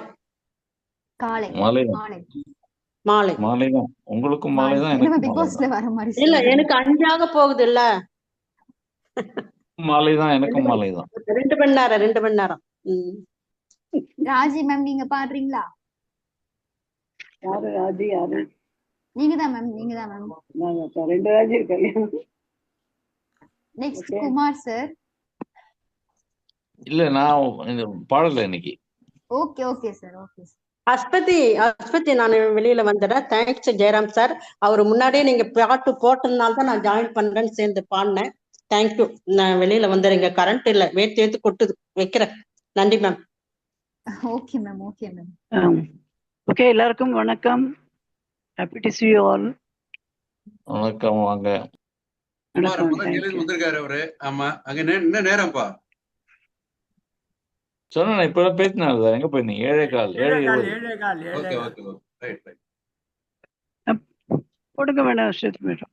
காலை மாலை மாலை மாலை மாலைதான். உங்களுக்கும் மாலைதான், நம்ம எனக்கும் பிக் பாஸ்ல வர மாதிரி இல்ல, சொல்லுங்க. எனக்கு 5 போகுது இல்ல. மாலைதான், எனக்கும் மாலைதான். 2 மணி நேரம் 2 மணி நேரம். ராஜி மேம் நீங்க பாடுறீங்களா? யாரு ராஜி? யாரு? நீங்க தான் மேம், நீங்க தான் மேம். நாங்க 2 ராஜி இருக்காங்க. Next Kumar sir. இல்ல, நான் இந்த பாடல இன்னைக்கு. Okay okay sir, okay sir. Aswathi நான் வெளியில வந்துடுறேன். Thanks Jayaram sir. அவர் முன்னாடியே நீங்க பாட்டு போட்டதுனால தான் நான் ஜாயின் பண்றேன்னு சேர்ந்து பாடினேன். தேங்க்யூ. நான் வெளியில வந்துடுறேங்க, கரண்ட் இல்ல, வேத்து கொட்டுது, வைக்கிறேன். நன்றி ma'am. Okay ma'am, okay ma'am. Okay, எல்லாருக்கும் வணக்கம். Happy to see you all. வணக்கம், வாங்க. வந்திருக்காரு அவரு. ஆமா, அங்க என்ன நேரம்ப்பா? சொன்ன இப்ப பேசினாரு. எங்க போயிருந்தீங்க? 7:15 ஓகே ஓகே ரைட் ரைட். போடுங்க வேணாம் ஸ்டேட் மேடம்.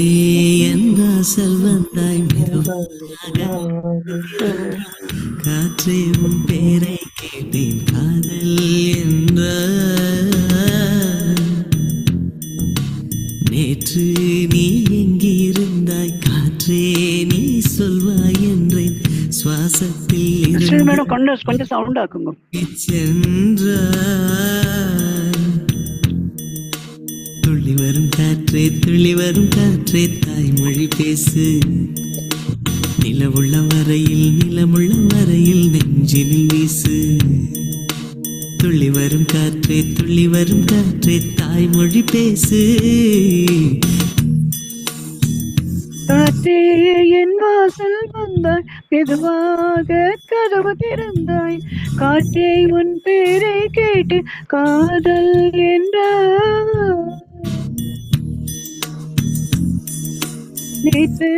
காற்றே என் வாசல் வந்தாய் மெதுவாக, காற்றே உன் பேரை கேட்டேன் காதல் என்ற. நேற்று நீ எங்கிருந்தாய் காற்றே நீ சொல்வாய் என்றேன் சுவாசத்தில் மேடம் கொஞ்சம் சவுண்ட் ஆக்குங்க. துள்ளி வரும் காற்றே துள்ளி வரும் காற்றே தாய்மொழி பேசு, நிலமுள்ள வரையில் நெஞ்சினில் வீசு. துள்ளி வரும் காற்றே தாய்மொழி பேசு. காற்றே என் வாசல் வந்தாய் மெதுவாக கதவு திறந்தாய், காற்றே உன் பேரை கேட்டு காதல் என்றாய். நேற்று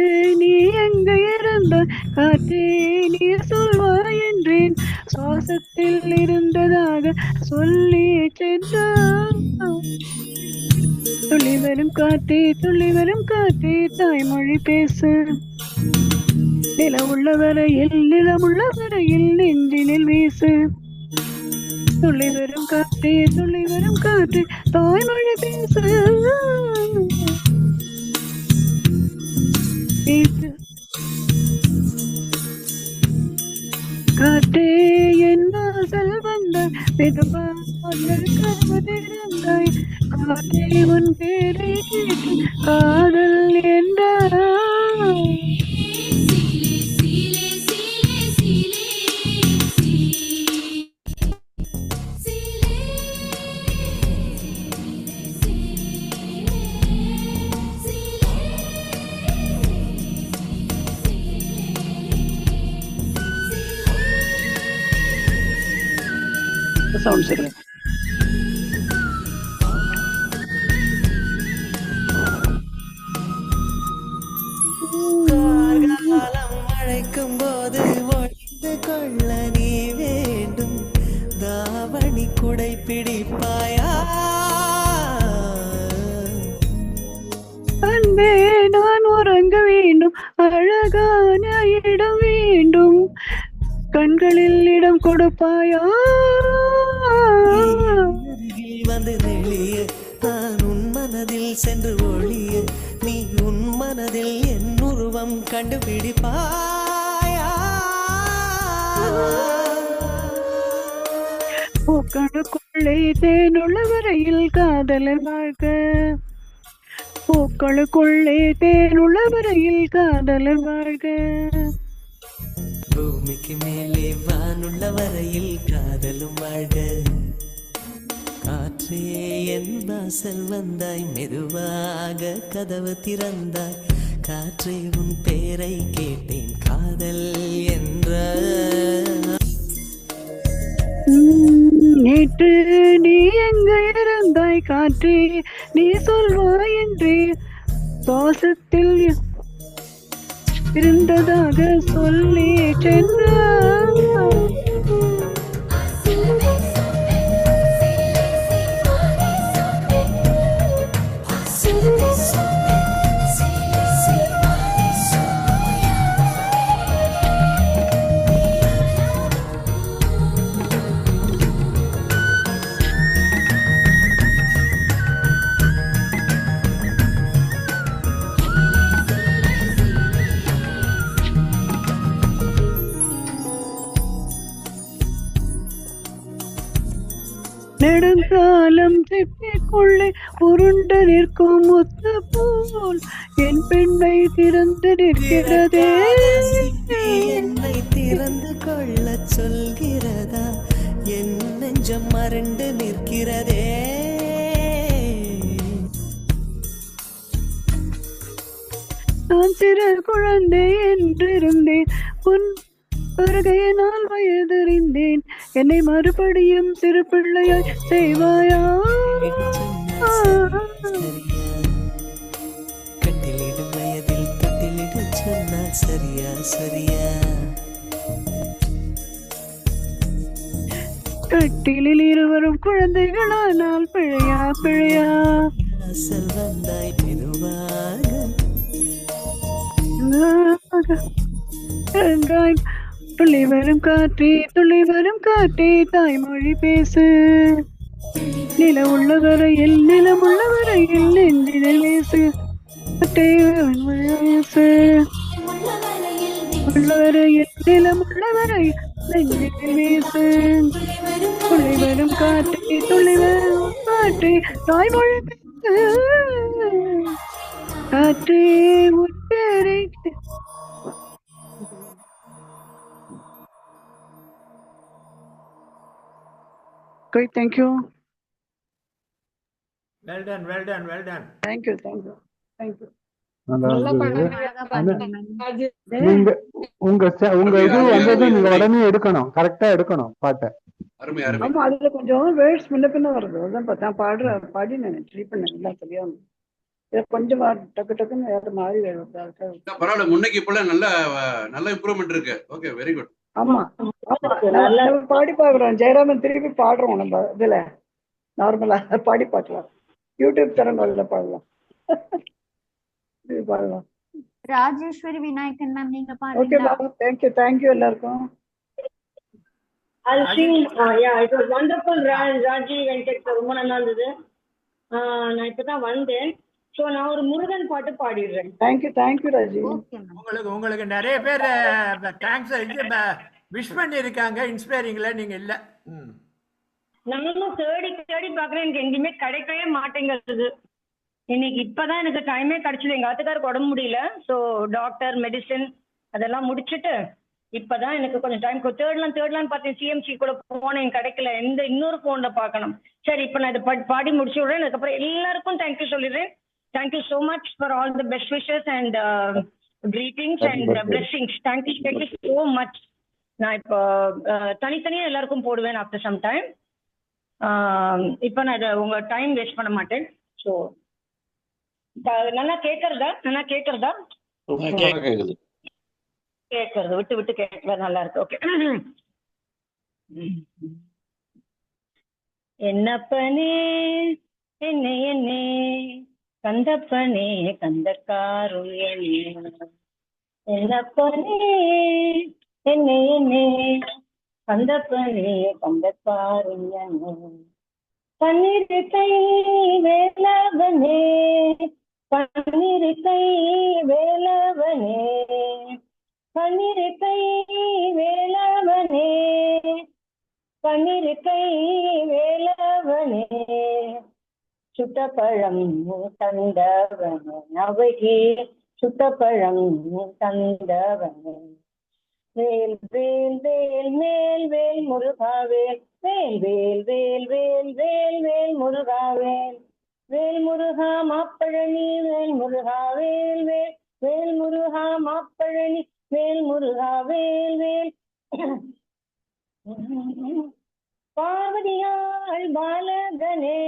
நீ எங்க இருந்தாய் காற்றே நீ சொல்வாய் என்றேன் சுவாசத்தில் இருந்ததாக சொல்லி சென்றாய். துள்ளி வரும் காற்றே தாய்மொழி பேசு, நிலமுள்ள வரையில் நெஞ்சினில் வீசு. துள்ளி வரும் காற்றே தாய்மொழி பேசு. காற்றே என் வாசல் வந்தாய் மெதுவாக கதவு திறந்தாய், காற்றே உன் பேரை கேட்டு காதல் என்றாய். சவுண்ட் சரியா காலம் அழைக்கும் போது ஒழிந்து கொள்ள நீ வேண்டும், தாவணி குடை பிடிப்பாயா. அன்பே நான் உறங்க வேண்டும், அழகான இடம் வேண்டும், கண்களில் இடம் கொடுப்பாயா. வந்து நெளிய நான் உன் மனதில் சென்று ஒளிய, நீ உன் மனதில் என் உருவம் கண்டுபிடிப்பாயா. பூக்களுக்குள்ளே தேனுள்ள வரையில் காதலர் வாழ்க, பூக்களுக்குள்ளே தேனுள்ள வரையில் காதலர் வாழ்க. பூமிக்கு மேலே வானுள்ள வரையில் காதலும் வாழ்க. காற்றே என் வாசல் வந்தாய் மெதுவாக கதவு திறந்தாய், காற்றே உன் பேரை கேட்டேன் காதல் என்ற. நேற்று நீ எங்க இருந்தாய் காற்றே நீ சொல்வாய் என்றே சுவாசத்தில் இருந்ததாக சொல்லி சென்றாய். நெடுங்காலம் திப்பிக்குள்ளே உருண்டு நிற்கும் முத்து போல் என் பெண்ணை திறந்து நிற்கிறதே. என்னை திறந்து கொள்ள சொல்கிறதா, என் நெஞ்சம் மறண்டு நிற்கிறதே. நான் சிறு குழந்தை என்றிருந்தேன், உன் வருகையினால் வயதறிந்தேன், என்னை மறுபடியும் சிறு பிள்ளையாய் செய்வாயா. கட்டிலிடும் வயதில் தொட்டிலிட சொன்னால் சரியா சரியா. கட்டிலில் இருவரும் குழந்தைகளானால் பிழையா பிழையா. வாசல் வந்தாய் மெதுவாக துள்ளி வரும் காற்றே தாய்மொழி பேசு. நிலம் உள்ள வரையில் நெஞ்சினில் வீசு. உள்ளவரையில் நிலம் உள்ளவரையில் நெஞ்சினில் வீசு. துள்ளி வரும் காற்றே தாய்மொழி பேசு. காற்றே உட்பேரை. Great, thank you. Well done, well done, well done. Thank you. நல்லா அழகா பண்ணீங்க. பாடுனீங்க. நீங்க உங்க இது வந்தது நீங்க உடனே எடுக்கணும், கரெக்டா எடுக்கணும் பாட்டை. அருமை அருமை. ஆமா, அதுல கொஞ்சம் வேர்ட்ஸ் முன்ன பின்ன வருது. அதான் பார்த்தேன் பாடி நான் ட்ரை பண்ணேன். எல்லாம் சரியா இதை கொஞ்சம் டக்கு டக்குன்னு வேற மாறி பரவாயில்ல, முன்னைக்கு இப்பெல்லாம் நல்ல இம்ப்ரூவ்மெண்ட் இருக்கு. Okay, very good. ஆமா பாடி பாக்குறோம். ஜெயராமன் திருப்பி பாடுறோம். நம்ம இதுல நார்மலா பாடி பார்க்கலாம். யூடியூப் சேனல்ல பாடலாம். பாடலாம். ராஜேஸ்வரி விநாயகன் மேம், நீங்க ஓகே பாடுறீங்களா? தேங்க்யூ எல்லாருக்கும். I'll sing. Yeah, it was wonderful. Raji Venkat ரொம்ப நல்லா இருந்தது. நான் இப்பதான் வந்தேன். சோ நான் ஒரு முருகன் பாட்டு பாடிடுறேன். தேங்க்யூ ராஜி. உங்களுக்கு நிறைய பேர் தேங்க்ஸ் விஷ் பண்ணி இருக்காங்க இன்ஸ்பைரிங்ல, நீங்க இல்ல. நானும் தேடி பாக்குறேன், எனக்கு எங்கேயுமே கிடைக்கவே மாட்டேங்கிறது. இன்னைக்கு இப்பதான் எனக்கு டைமே கிடைச்சது. எங்க ஆத்துக்காருக்கு உடம்பு முடியல. ஸோ டாக்டர் மெடிசன் அதெல்லாம் முடிச்சுட்டு இப்பதான் எனக்கு கொஞ்சம் டைம். தேர்ட்லாம் பார்த்தேன். சிஎம்சி கூட போனேன், கிடைக்கல. இன்னொரு போன்ல பார்க்கணும். சரி, இப்ப நான் இதை பாடி முடிச்சு விடுறேன். அதுக்கப்புறம் எல்லாருக்கும் தேங்க்யூ சொல்லிடுறேன். Thank you so much for all the best wishes and greetings and blessings. Thank you so much. நான் இப்போ தனித்தனியா எல்லாருக்கும் போடுவேன் ஆஃப்டர் சம் டைம். இப்போ நான் இதை உங்க டைம் வேஸ்ட் பண்ண மாட்டேன். ஸோ நல்லா கேட்கறதா கேட்கறது விட்டு கேட்கறது நல்லா இருக்கு. ஓகே. என்னப்பனே என்னே கந்தப்பனே கந்தக்காருண்யனே. என்னப்பனே என்னே கந்தப்பனே கந்தக்காருண்யனே. பன்னிருக்கை வேலவனே பன்னிருக்கை வேலவனே பன்னிருக்கை வேலவனே பன்னிருக்கை வேலவனே. சுட்டப்பழம் தந்தவனே அவையே சுட்டப்பழம் தந்தவனே. வேல் வேல் வேல் மேல் வேல் முருகாவேல் வேல் வேல் வேல் வேல் வேல் வேல் முருகாவேல் வேல் முருகா மாப்பழனி வேல் முருகா வேல் வேல் வேல் முருகா மாப்பழனி வேல் முருகா வேல் வேல். பார்வதியாள் பாலகனே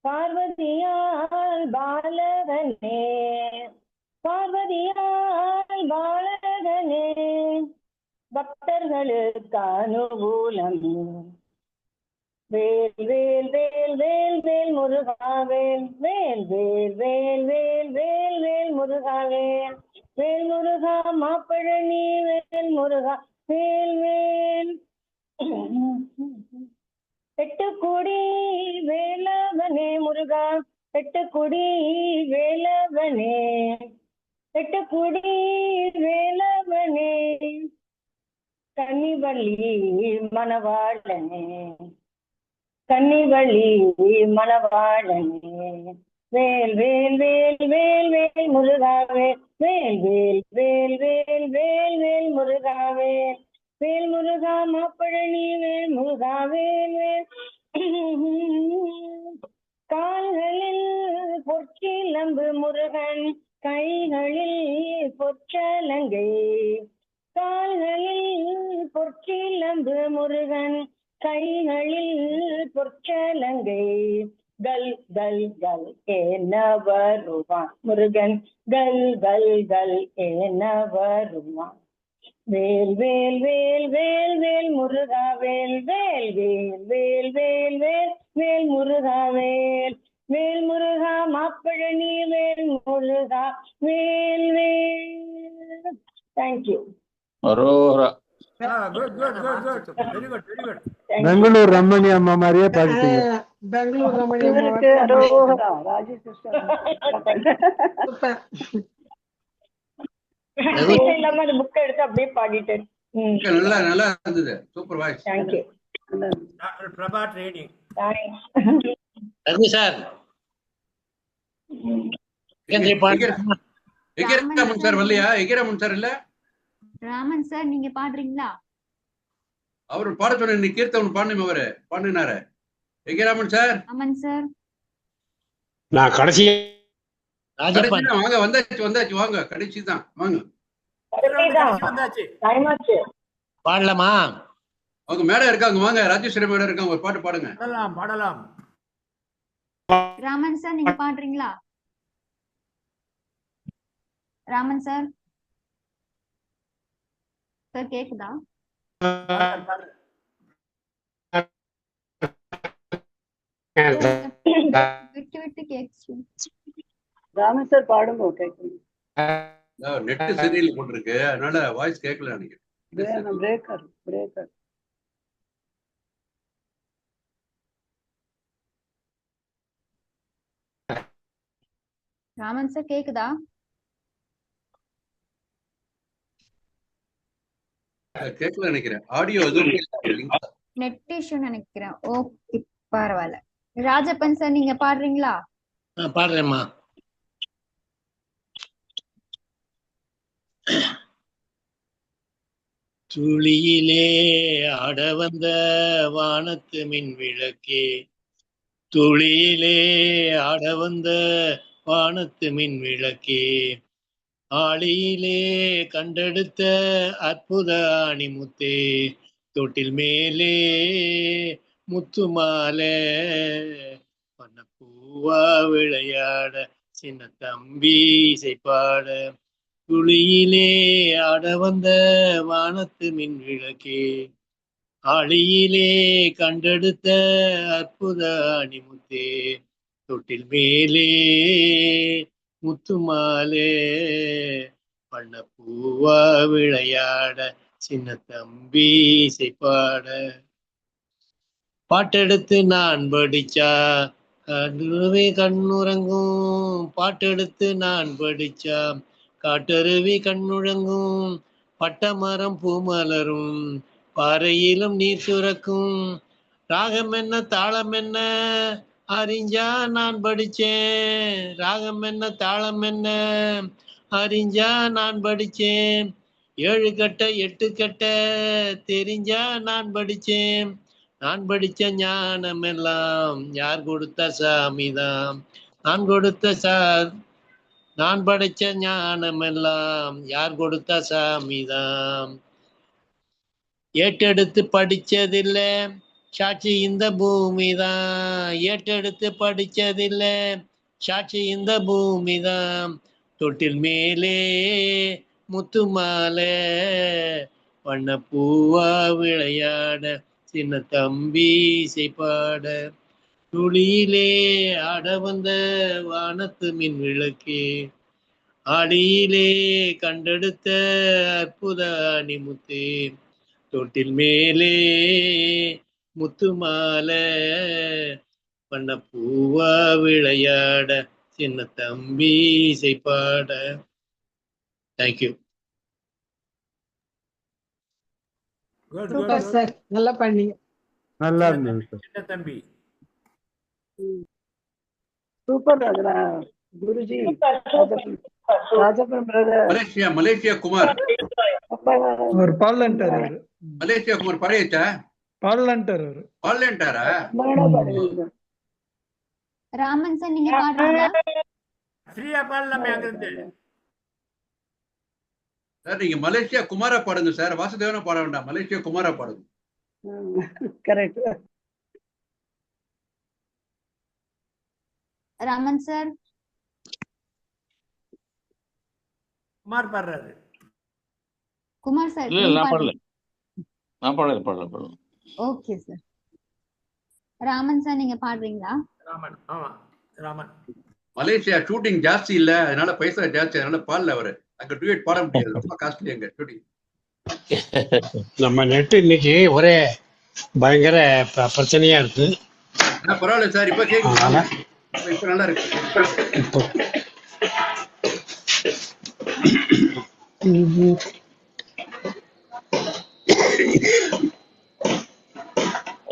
பார்வதியாள் பாலகனே பார்வதியாள் பாலகனே. பக்தர்களுக்கு அனுகூலமே. வேல் வேல் வேல் வேல் வேல் முருகா வேல் வேல் வேல் வேல் வேல் வேல் வேல் முருகா வேல் வேல் முருகா மாப்பழனி வேல் முருகா வேல் வேல். எட்டுக்குடி வேலவனே முருகா எட்டுக்குடி வேலவனே எட்டுக்குடி வேலவனே. கன்னிவள்ளி மணவாளனே கன்னிவள்ளி மணவாளனே. வேல் வேல் வேல் வேல் வேல் முருகாவே வேல் வேல் வேல் வேல் வேல் வேல் முருகாவே வேல் முருகா மாப்பழனி வேல் முருகா வேல் வேல். கால்களில் பொற்சிலம்பு முருகன் கைகளில் பொற்சலங்கை. கால்களில் பொற்சிலம்பு முருகன் கைகளில் பொற்சலங்கை. கல் கல் கல் என்ன வருவான் முருகன் கல் கல் கல் என்ன வருவான். வேல் வேல் வேல் வேல் வேல் முருகா வேல் வேல் வேல் வேல் வேல் வேல் வேல் முருகா வேல் வேல் முருகா மாப்பழனி வேல் முருகா வேல் வேல். தேங்க்யூ. அரோரா. Good good good good very good very good. Bangalore Ramani அம்மா மாதிரியே பாடிட்டீங்க. பெங்களூர் ரமணி இவருக்கு அரோகரா. ராஜேஷ் சிஸ்டர் இல்லாம அந்த புக் எடுத்து அப்படியே பாடிட்டேன். நல்லா நல்லா இருந்தது. Super voice. Thank you. Doctor Prabha training. Raghu sir எகிராமன் சார் வரலையா? எகிராமன் சார் இல்ல? ராமன் சார் நீங்க பாடுறீங்களா? அவர் பாட சொன்ன கீர்த்தவன் பாடணும். அவரு பாடினாரு. எகிராமன் சார். ராமன் சார் நான் கடைசி வாங்க. வந்தாச்சு வந்தாச்சு வாங்க. கடைசி தான் வாங்க. வந்தாச்சு. பாடலாமா? அவங்க மேடம் இருக்காங்க. வாங்க. ராஜேஸ்வரி மேடம் இருக்காங்க. ஒரு பாட்டு பாடுங்க. பாடலாம் பாடலாம். ராமன் சார் நீங்க பாடுறீங்களா? ராமன் சார் சார் கேக்குதா? விட்டு விட்டு கேக்குச்சு. ராமன் சார் பாடுங்க. கேட்குங்க. நெட் சரியில்லை போட்டிருக்கு. அதனால வாய்ஸ் கேட்கல நினைக்கிறேன். Breaker breaker. ராமன் சார் கேக்குதா? கேட்கல நினைக்கிறேன். ஆடியோ எதுவும் நெட் இஷ்யூ நினைக்கிறேன். ஓகே பரவாயில்ல. ராஜப்பன் சார் நீங்க பாடுறீங்களா? பாடுறேம்மா. துளியிலே ஆட வந்த வானத்து மின் விளக்கே, துளியிலே ஆட வந்த வானத்து மின் விளக்கே, ஆளியிலே கண்டெடுத்த அற்புத அணிமுத்தே, தொட்டில் மேலே முத்து மாலை வண்ணப்பூவா விளையாட சின்ன தம்பி இசைப்பாட, துளியிலே ஆட வந்த வானத்து மின் விளக்கே, ஆளியிலே கண்டெடுத்த அற்புத அணிமுத்தே, தொட்டில் மேலே முத்து மாலே வண்ணப்பூவா விளையாட சின்ன தம்பி இசைப்பாட. பாட்டெடுத்து நான் படிச்சா கண்ணுருவி கண்ணுறங்கும், பாட்டெடுத்து நான் படிச்சா காட்டருவி கண்ணுழங்கும், பட்டமரம் பூமலரும் பாறையிலும் நீர் சுரக்கும், ராகம் என்ன தாளம் என்ன அறிஞ்சா நான் படிச்சேன், ராகம் என்ன தாளம் என்ன அறிஞ்சா நான் படிச்சேன், 7 கட்ட 8 கட்ட தெரிஞ்சா நான் படிச்சேன், நான் படிச்ச ஞானம் எல்லாம் யார் கொடுத்த சாமிதான், நான் படைச்ச ஞானம் எல்லாம் யார் கொடுத்த சாமிதான், ஏட்டெடுத்து படிச்சதில்லை சாட்சி இந்த பூமிதான், ஏட்டெடுத்து படிச்சதில்லை சாட்சி இந்த பூமிதான், தொட்டில் மேலே முத்து மாலை வண்ணப்பூவா விளையாட சின்ன தம்பி இசைப்பாட, துளியிலே ஆட வந்த வானத்து மின் விளக்கே, ஆடியிலே கண்டெடுத்த அற்புத அணிமுத்தே, தொட்டில் மேலே முத்து மாலை வண்ணப்பூவா விளையாட சின்ன தம்பி இசைப்பாட. தேங்க்யூ. Super sir. நல்லா பண்ணீங்க. நல்லா இருந்தது சார். சின்ன தம்பி super. Guruji Rajapuram brother. Malaysia Kumar அவர் பாடலன்ட்டார். மலேசியா குமார் பாடியாச்சா? பாடலன்ட்டார். அவர் பாடலன்ட்டாரா? ராமன் சார் நீங்க பாடுறீங்களா? ஃப்ரீயா பாடலாமே அங்க இருந்து. சார் நீங்க மலேசியா குமாரா பாடுங்க சார். வாசுதேவனா பாட வேண்டாம். மலேசியா குமாரா பாடுங்க. கரெக்ட். ராமன் சார். குமார் பாடுறாரு. குமார் சார் இல்ல நான் பாடல. Okay sir. ராமன் சார் நீங்க பாடுறீங்களா? ராமன். ஆமா. ராமன். மலேசியா ஷூட்டிங் ஜாஸ்தி இல்ல, அதனால பைசா ஜாஸ்தி, அதனால பாடல அவரு. அங்க டூயட் பாட முடியாது, ரொம்ப காஸ்ட்லி அங்க ஷூட்டிங். நம்ம நெட் இன்னைக்கு ஒரே பயங்கர பிரச்சனையா இருக்கு. பரவாயில்ல சார், இப்ப கேக்குது, இப்ப நல்லா இருக்கு.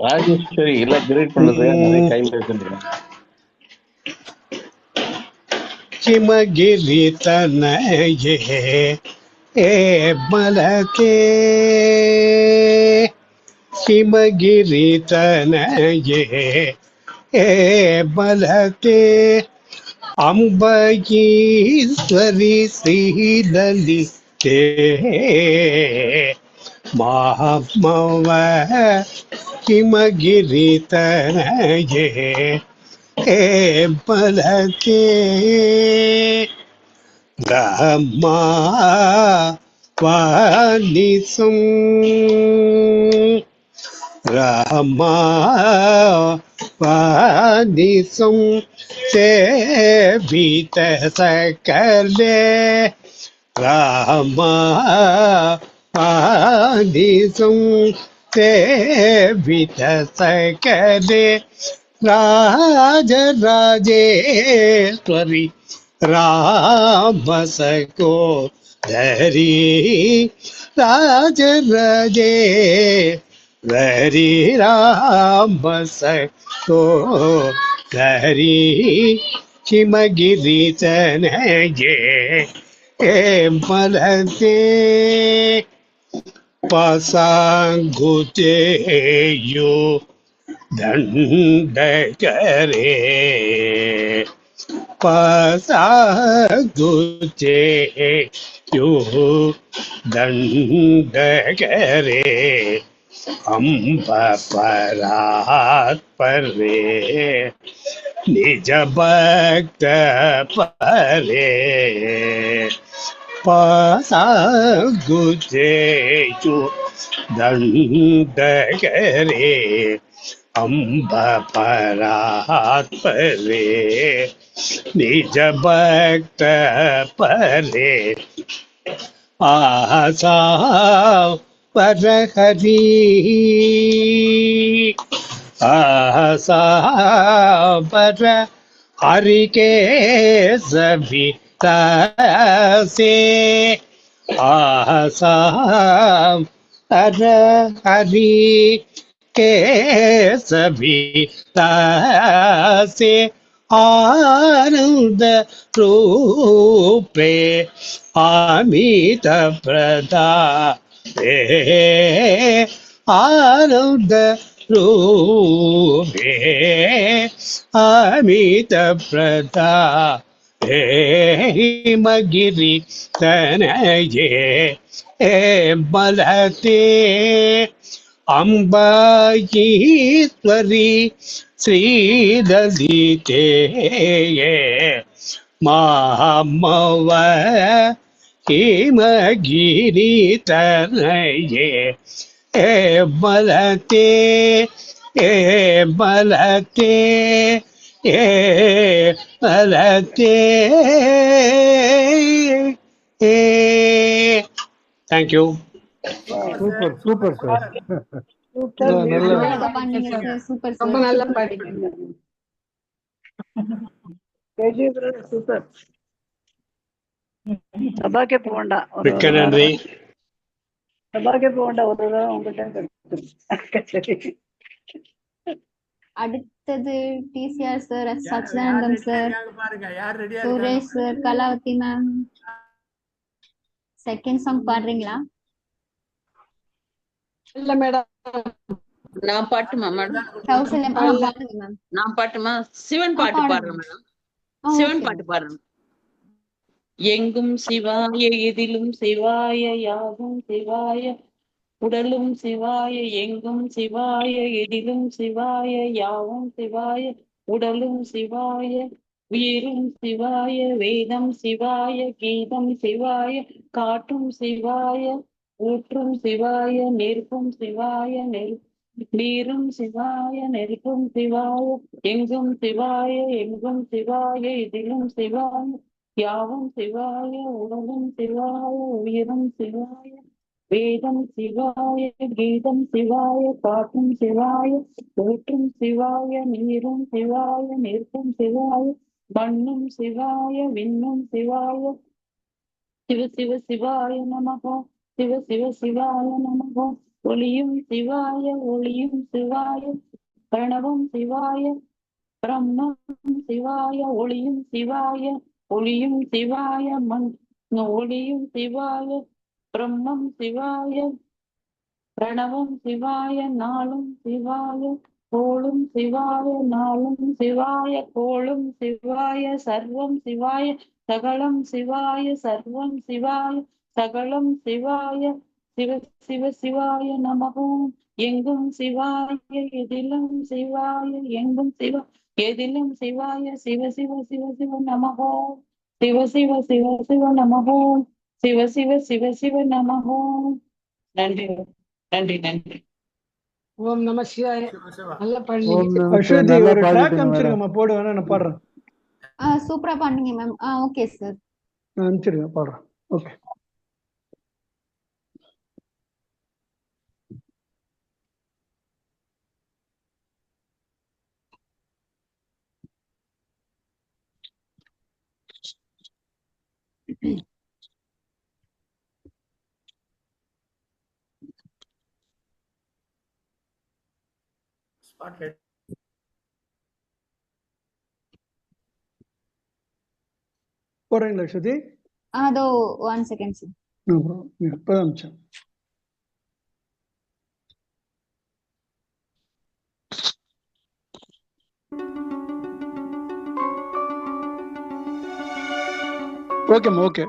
ராஜேஸ்வரி எல்லாம் கிரேட் பண்ணது நிறைய கையில் வச்சிருக்கேன். சிமகிரி தனையே மலகே, சிமகிரி தனையே மலகே, அம்பகீஸ்வரி ஸ்ரீலலிதே மஹமவ, சிமகிரி தனையே மலகே, ரமா வாணிசும், ரமா வாணிசும் சேவித சகலே, ரமா வாணிசும் சேவித சகலே, ராஜராஜேஸ்வரி ராமசகோதரி, ராஜராஜேஸ்வரி ராமசகோதரி, சிமகிரி தனையே மலதே, பசாங்குதேயோ தண்டகரே, பசாங்குதேயோ தண்டகரே, அம்ப பராத்பரே, நிஜ பக்த பரே, பசாங்குதேயோ தண்டகரே, அம்ப பராத்பரே, நிஜ பக்த பரே, ஆசா பரஹரி, ஆசா பர ஹரிகே சவிதாசே, ஆசா பர ஹரி கேசவிதாசே, ஆனந்த ரூபே அமித பிரதாபே, ஆனந்த ரூபே அமித பிரதாபே, ஹிமகிரி தனையே மலதே, அம்பகீஸ்வரி ஸ்ரீலலிதே மஹமவ, ஹிமகிரி தனையே மலதே மலதே மலதே. தேங்க்யூ. சூப்பர் சூப்பர் சார், ரொம்ப நல்லா பாடிட்டீங்க. சூப்பர். சபாக்கே போகண்டா, மிக்க நன்றி. சபாக்கே போகண்டா, ஒரு தடவை உங்ககிட்ட. அடுத்தது டிசிஆர் சார், சச்சிதானந்தம் சார், பாருங்க, Suresh sir, Kalavathi ma'am. Second song பாடுறீங்களா? இல்ல மேடம், நான் பாட்டுமா மேடம்? நான் பாட்டுமா? சிவன் பாட்டு பாடுறேன் மேடம். சிவன் பாட்டு பாடுறேன். எங்கும் சிவாய, எதிலும் சிவாய, யாவும் சிவாய, உடலும் சிவாய, எங்கும் சிவாய, எதிலும் சிவாய, யாவும் சிவாய, உடலும் சிவாய, உயிரும் சிவாய, வேதம் சிவாய, கீதம் சிவாய, காற்றும் சிவாய, ஊற்றும் சிவாய, நெருப்பும் சிவாய, நீரும் சிவாய நெருப்பும் சிவாய எங்கும் சிவாய எங்கும் சிவாய இதிலும் சிவாய யாவும் சிவாய உலகம் சிவாய உயிரும் சிவாய வேதம் சிவாய கீதம் சிவாய காற்றும் சிவாய ஊற்றும் சிவாய நீரும் சிவாய நெருப்பும் சிவாய மண்ணும் சிவாய விண்ணும் சிவாய சிவ சிவ சிவாய நமகோ சிவ சிவ சிவாய நமகோ ஒளியும் சிவாய ஒளியும் சிவாய பிரணவம் சிவாய பிரம்மம் சிவாய ஒளியும் சிவாய ஒளியும் சிவாய ஒளியும் சிவாய பிரம்மம் சிவாய பிரணவம் சிவாய நாளும் சிவாய கோளும் சிவாய நாளும் சிவாய கோளும் சிவாய சர்வம் சிவாய சகலம் சிவாய சர்வம் சிவாய சகலம் சிவாய சிவ சிவ சிவாய நமகும் எங்கும் சிவாய எதிலும் சிவாய எங்கும் சிவ எதிலும் சிவாய சிவ சிவ சிவ சிவ நமகோ சிவ சிவ சிவ சிவ நமகோ சிவ சிவ சிவ சிவ நமகோ. நன்றி நன்றி நன்றி. ஓம் நம சிவாய. நல்லா ஓம் பண்ணீங்க. நம அஸ்வதி நல்லா ஒரு ட்ராக் பாடிட்டீங்க அனுப்பிச்சிருங்கம்மா, மேடம். போடுவேன் நான் பாடுறேன். சூப்பரா பண்ணீங்க மேம். Okay sir. அனுப்பிச்சிருங்க, பாடுறேன். ஓகே. Spotlight. போடுறீங்களா அஸ்வதி? அதோ 1 செகண்ட் சார். இப்போ அனுப்பிச்சேன். ஓகேம்மா, ஓகே.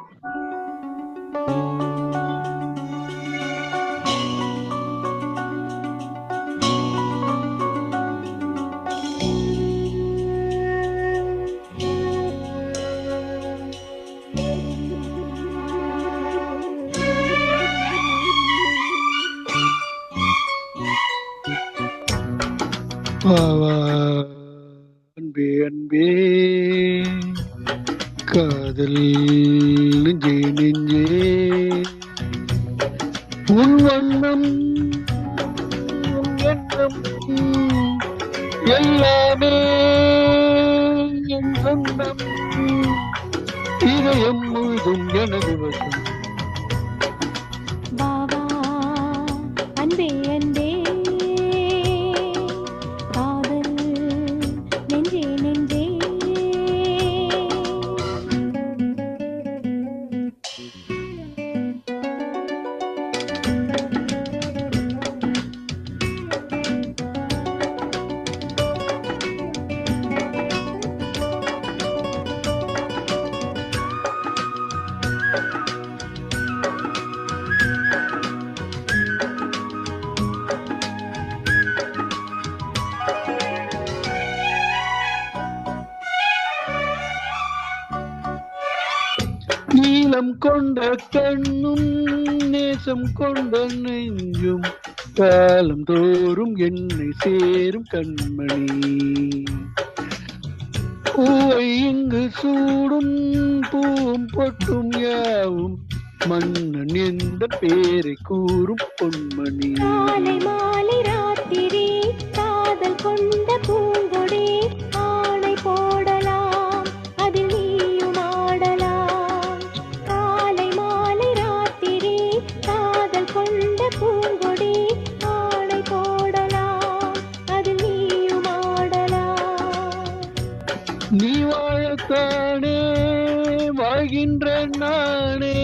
அன்பே அன்பே காதல் நெஞ்சே நெஞ்சே உன் வண்ணம் உன் எண்ணம் எல்லாமே என் சொந்தம் இதயம் முழுதும் எனது வசம். பாபா அன்பே அன்பே காதல் நெஞ்சே நெஞ்சே நீளம் கொண்ட கண்ணும் நேசம் கொண்ட நெஞ்சும் காலம் தோறும் என்னை சேரும் கண்மணி. பூவை இங்கு சூடும் பூவும் பொட்டும் யாவும் மன்னன் என்ற பேரை கூறும் பொன்மணி. காலை மாலை ராத்திரி காதல் கொண்ட பூங்கொடி ஆணை போடலாம் அதில் நீயும் ஆடலாம். காலை மாலை ராத்திரி காதல் கொண்ட பூங்கொடி ஆணை போடலாம் அதில் நீயும் ஆடலாம். நீ வாழத்தானே வாழ்கின்ற நானே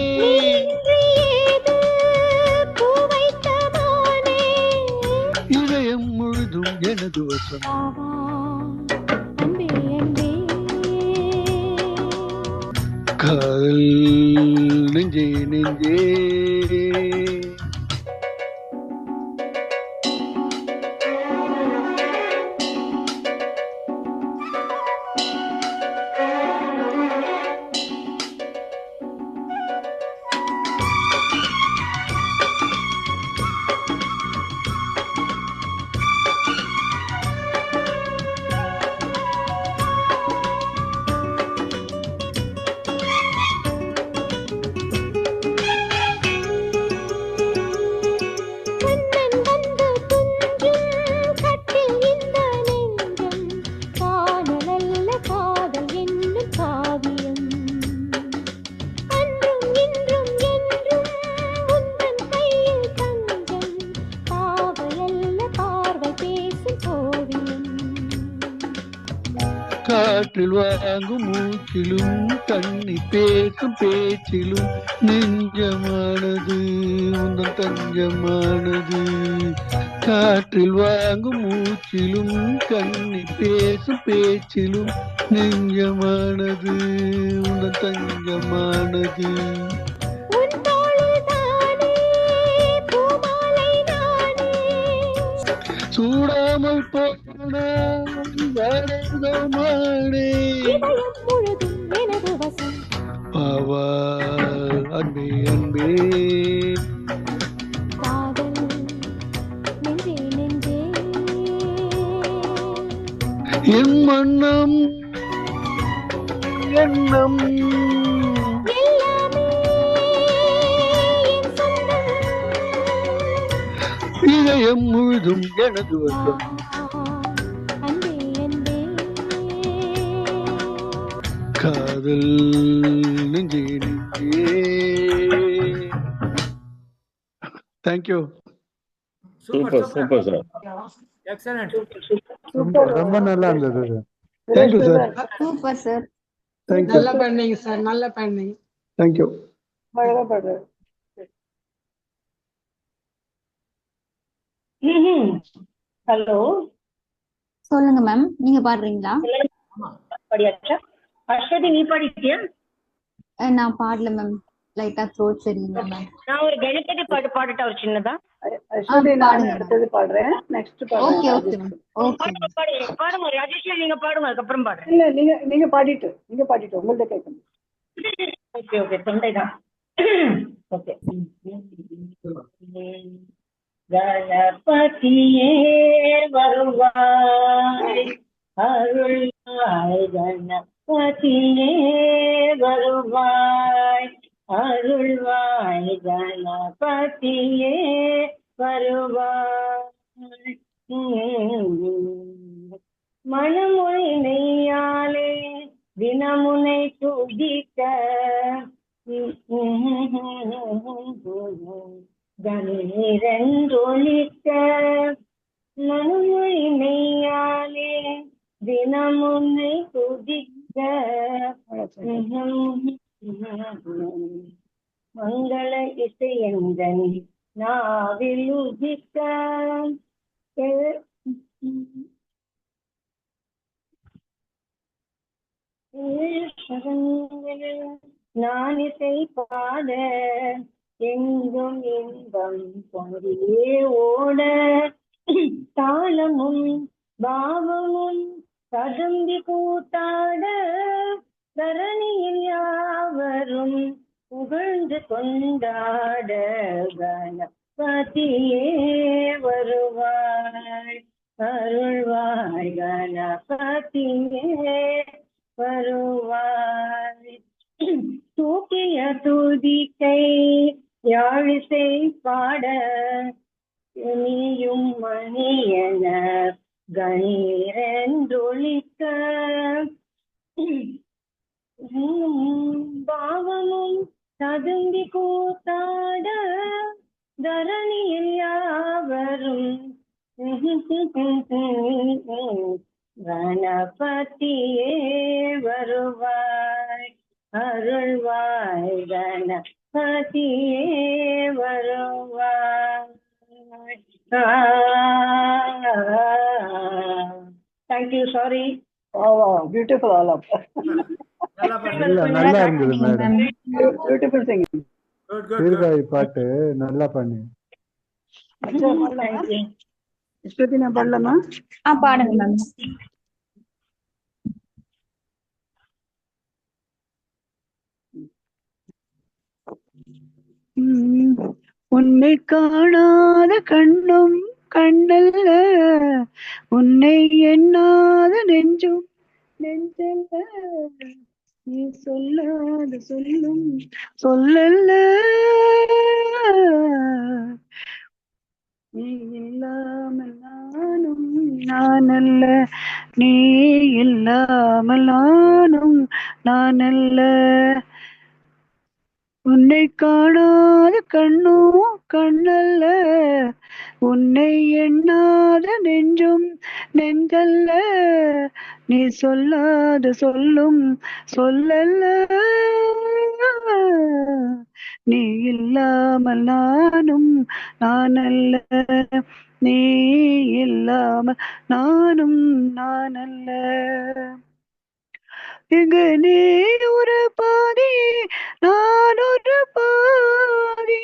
இதயம் முழுதும் எனது வசம். காதல் நெஞ்சே நெஞ்சே காற்றில் வாங்கும் மூச்சிலும் கண்ணி பேசும் பேச்சிலும் நெஞ்சமானது உந்தன் தஞ்சமானது. காற்றில் வாங்கும் மூச்சிலும் கண்ணி பேசும் பேச்சிலும் நெஞ்சமானது உந்தன் தஞ்சமானது. சூடாமல் போனே பாவா அன்பே அன்பே என் மன்னம் எண்ணம் இதயம் முழுதும் எனது வசம். காதல் நெஞ்சே நெஞ்சே. Thank you. Super super sir. Excellent. ரொம்ப நல்லா இருந்தது. Thank you sir. Super sir. Thank you. நல்லா பண்ணீங்க சார், நல்லா பண்ணீங்க. தேங்க்யூ. அழகா பாடுறாரு. ஹலோ, சொல்லுங்க மேம், நீங்க பாடுறீங்களா? பாடியாச்சா? அஸ்வதி நீ பாடிட்டியா? நான் பாடல மேம், லைட்டா த்ரோட் சரியில்லை மேம். நான் ஒரு கணபதி பாட்டு பாடட்டா ஒரு சின்னதா? அஸ்வதி நான் அடுத்தது பாடுறேன். Next okay okay ma'am. Okay பாடுங்க ராஜேஷ், நீங்க பாடுங்க, அதுக்கப்புறம் பாடுறேன். இல்ல நீங்க பாடிட்டு உங்கள்ட்ட கேட்கணும். ஓகே ஓகே, தொண்டைதான். ஓகே. கணபதியே வருவாய் அருள்வாய், கணபதியே வருவாய் அருள்வாய், கணபதியே வருவாய். மனமொழி நெய்யாலே தினமுனை துதிக்க கணீரென்றொலிக்க, மனமொழி மெய்யாலே தினமுன்னை துதிக்க மங்கள இசையந்தன் நாவில் உதிக்க நான் இசை பாட எங்கும் இன்பம் பொங்கியே ஓட, தாளமும் பாவமும் கதம்பி கூத்தாட, தரணியில் யாவரும் புகழ்ந்து கொண்டாட, கணபதியே வருவாய் அருள்வாய், கணபதியே வருவாய். தூக்கிய துதிக்கை யாழிசை பாட, நீயும் மணியன கணீரென்றொலிக்க, பாவமும் ததும்பி கூத்தாட, தரணியில் யாவரும் கணபதியே வருவாய் அருள்வாய், கணபதியே வருவாய். Thank you. Sorry. Beautiful all of. நல்லா இருந்தது மேடம். Beautiful singing. சீர்காழி பாட்டு நல்லா பண்ணி. அஸ்வதி நான் பாடலாமா? பாடுங்க மேம். உன்னை காணாத கண்ணும் கண்ணல்ல, உன்னை எண்ணாத நெஞ்சும் நெஞ்சல்ல, நீ சொல்லாத சொல்லும் சொல்லல்ல, நீ இல்லாமல் நானும் நானல்ல, நீ இல்லாமல் நானும் நானல்ல. உன்னை காணாத கண்ணோ கண்ணல்ல, உன்னை எண்ணாத நெஞ்சும் நெஞ்சல்ல, நீ சொல்லாத சொல்லும் சொல்லல்ல, நீ இல்லாமல் நானும் நானல்ல, நீ இல்லாமல் நானும் நானல்ல. இங்கு நீ ஒரு பாதி நான் ஒரு பாதி,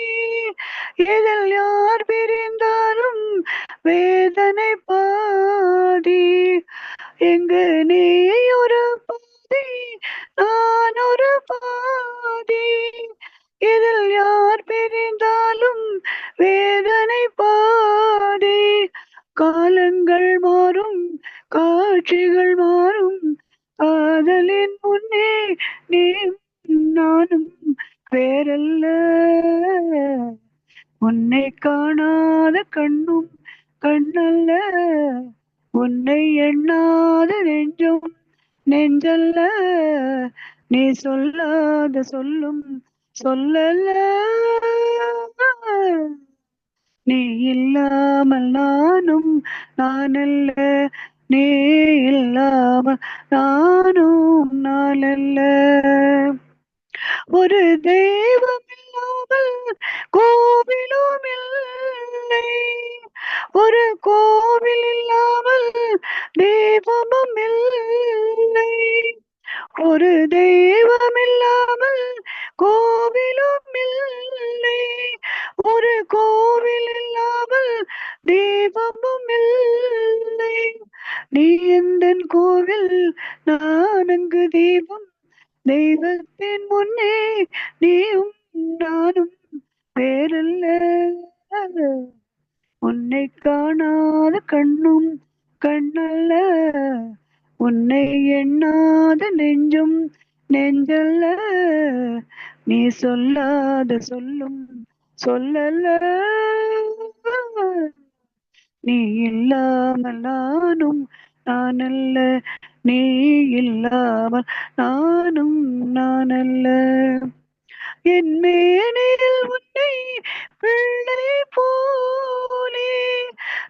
இதில் யார் பிரிந்தாலும் வேதனை பாதி. இங்கு நீ ஒரு பாதி நான் ஒரு பாதி, இதில் யார் பிரிந்தாலும் வேதனை பாதி. காலங்கள் மாறும் காட்சிகள் மாறும், காதலின் முன்னே நீ நானும் வேறல்ல, உன்னை காணாத கண்ணும் கண்ணல்ல, உன்னை எண்ணாத நெஞ்சும் நெஞ்சல்ல, நீ சொல்லாத சொல்லும் சொல்லல்ல, நீ இல்லாமல் நானும் நானல்ல, நீ இல்லாமல் நானும் நானல்ல. ஒரு தெய்வம் இல்லாமல் கோவிலும் இல்லை, ஒரு கோவில் இல்லாமல் தெய்வமும் இல்லை, ஒரு தெய்வம் இல்லாமல் கோவிலும் இல்லை, ஒரு கோவில் இல்லாமல் தெய்வமும் இல்லை. நீ எந்தன் கோவில் நான் அங்கு தெய்வம், தெய்வத்தின் முன்னே நீயும் நானும் வேறல்ல, உன்னை காணாத கண்ணும் கண்ணல்ல, உன்னை எண்ணாத நெஞ்சும் நெஞ்சல்ல, நீ சொல்லாத சொல்லும் சொல்லல்ல, நீ இல்லாமல் நானும் நானல்ல, நீ இல்லாமல் நானும் நானல்ல. என் மேனில் உன்னை பிள்ளை போலே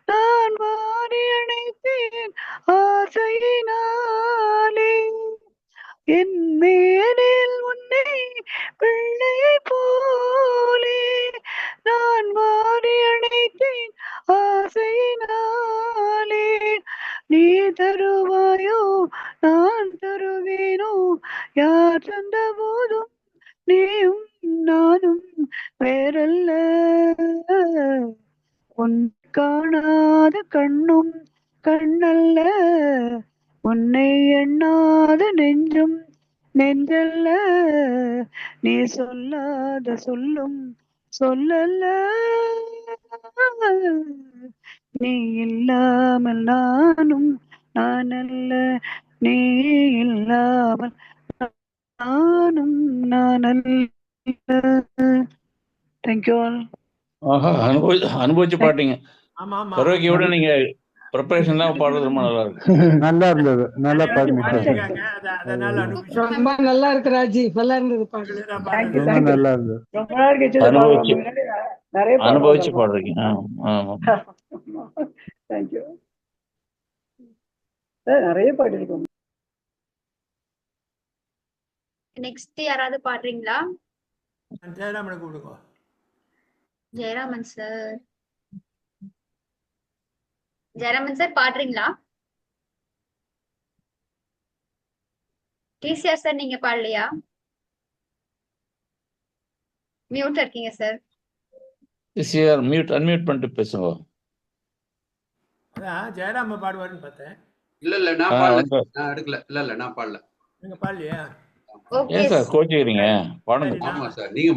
நான் வாரி அணைத்தேன் ஆசையினாலே, என் மேனில் உன்னை பிள்ளை போலே நான் வாரி அணைத்தேன் ஆசையினாலே, நீ தருவாயோ நான் தருவேனோ, யார் தந்த போதும் நீயும் நானும் வேறல்ல, உன் காணாத கண்ணும் கண்ணல்ல, உன்னை எண்ணாத நெஞ்சும் நெஞ்சல்ல, நீ சொல்லாத சொல்லும் சொல்லல்ல, நீ இல்லாமல் நானும் நானல்ல, நீ இல்லாமல் நானும் நானல்ல. Thank you all. ஆஹா, அனுபவிச்சு பாட்டீங்க. ஆமா ஆமா கரோக்கி விட நீங்க ப்ரிப்பரேஷன் தான் பாடுறது ரொம்ப நல்லா இருக்கு. நல்லா இருந்தது, நல்லா பாடுங்க. பாடிருக்காங்க. அதனால அனுபவிச்சு ரொம்ப நல்லா இருக்கு ராஜி, நல்லா இருந்தது பாட்டு. ரொம்ப நல்லா இருந்தது. ரொம்ப நாள் கழிச்சு அனுபவிச்சு நிறைய அனுபவிச்சு பாடுறீங்க. ஆமா தேங்க்யூ. நிறைய பாடிருக்கோம். நெக்ஸ்ட் யாராவது பாடுறீங்களா? ஜெயராமனை கூப்பிடுங்க. ஜெயராமன் சார், ஜெயராமன் சார் பாடுறீங்களா? டிசிஆர் சார் நீங்க பாடலையா? மியூட் இருக்கீங்க சார். அன்மியூட் பண்ணிட்டு பேசுங்க. அதான் ஜெயராம பாடுவாருன்னு பார்த்தேன். இல்ல நான் பாடல, நான் எடுக்கல. இல்ல நான் பாடல. நீங்க பாடலையா? ஏன் சார் கோச்சிக்கிறீங்க? பாடுங்க. ஆமா சார், நீங்க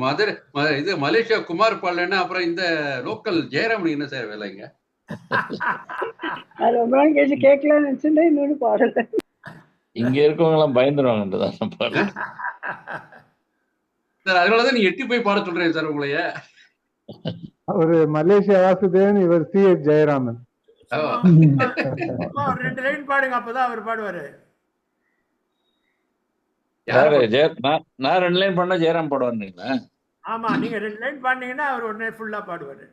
இது மலேசியா குமார் பாடலன்னா அப்புறம் இந்த லோக்கல் ஜெயராமன் என்ன சார் வேலைங்க? ரொம்ப நாள் கழிச்சு கேட்கலாம்னு நினைச்சிருந்தேன், இன்னொன்னு பாடல. இங்க இருக்கவங்க எல்லாம் பயந்துருவாங்கன்றதான் பாடல சார். அதனாலதான் நீங்க எட்டி போய் பாட சொல்றேன் சார் உங்களைய. ஒரு மலேசியா வாசுதேவன், இவர் CH ஜெயராமன். ரெண்டு லைன் பாடுங்க, அப்பதான் அவர் பாடுவாரு. நான் 2 லைன் பண்ணா ஜெயராம் பாடுவாருங்களா? ஆமா, நீங்க 2 லைன் பாடுனீங்கன்னா அவர் உடனே ஃபுல்லா பாடுவாரு.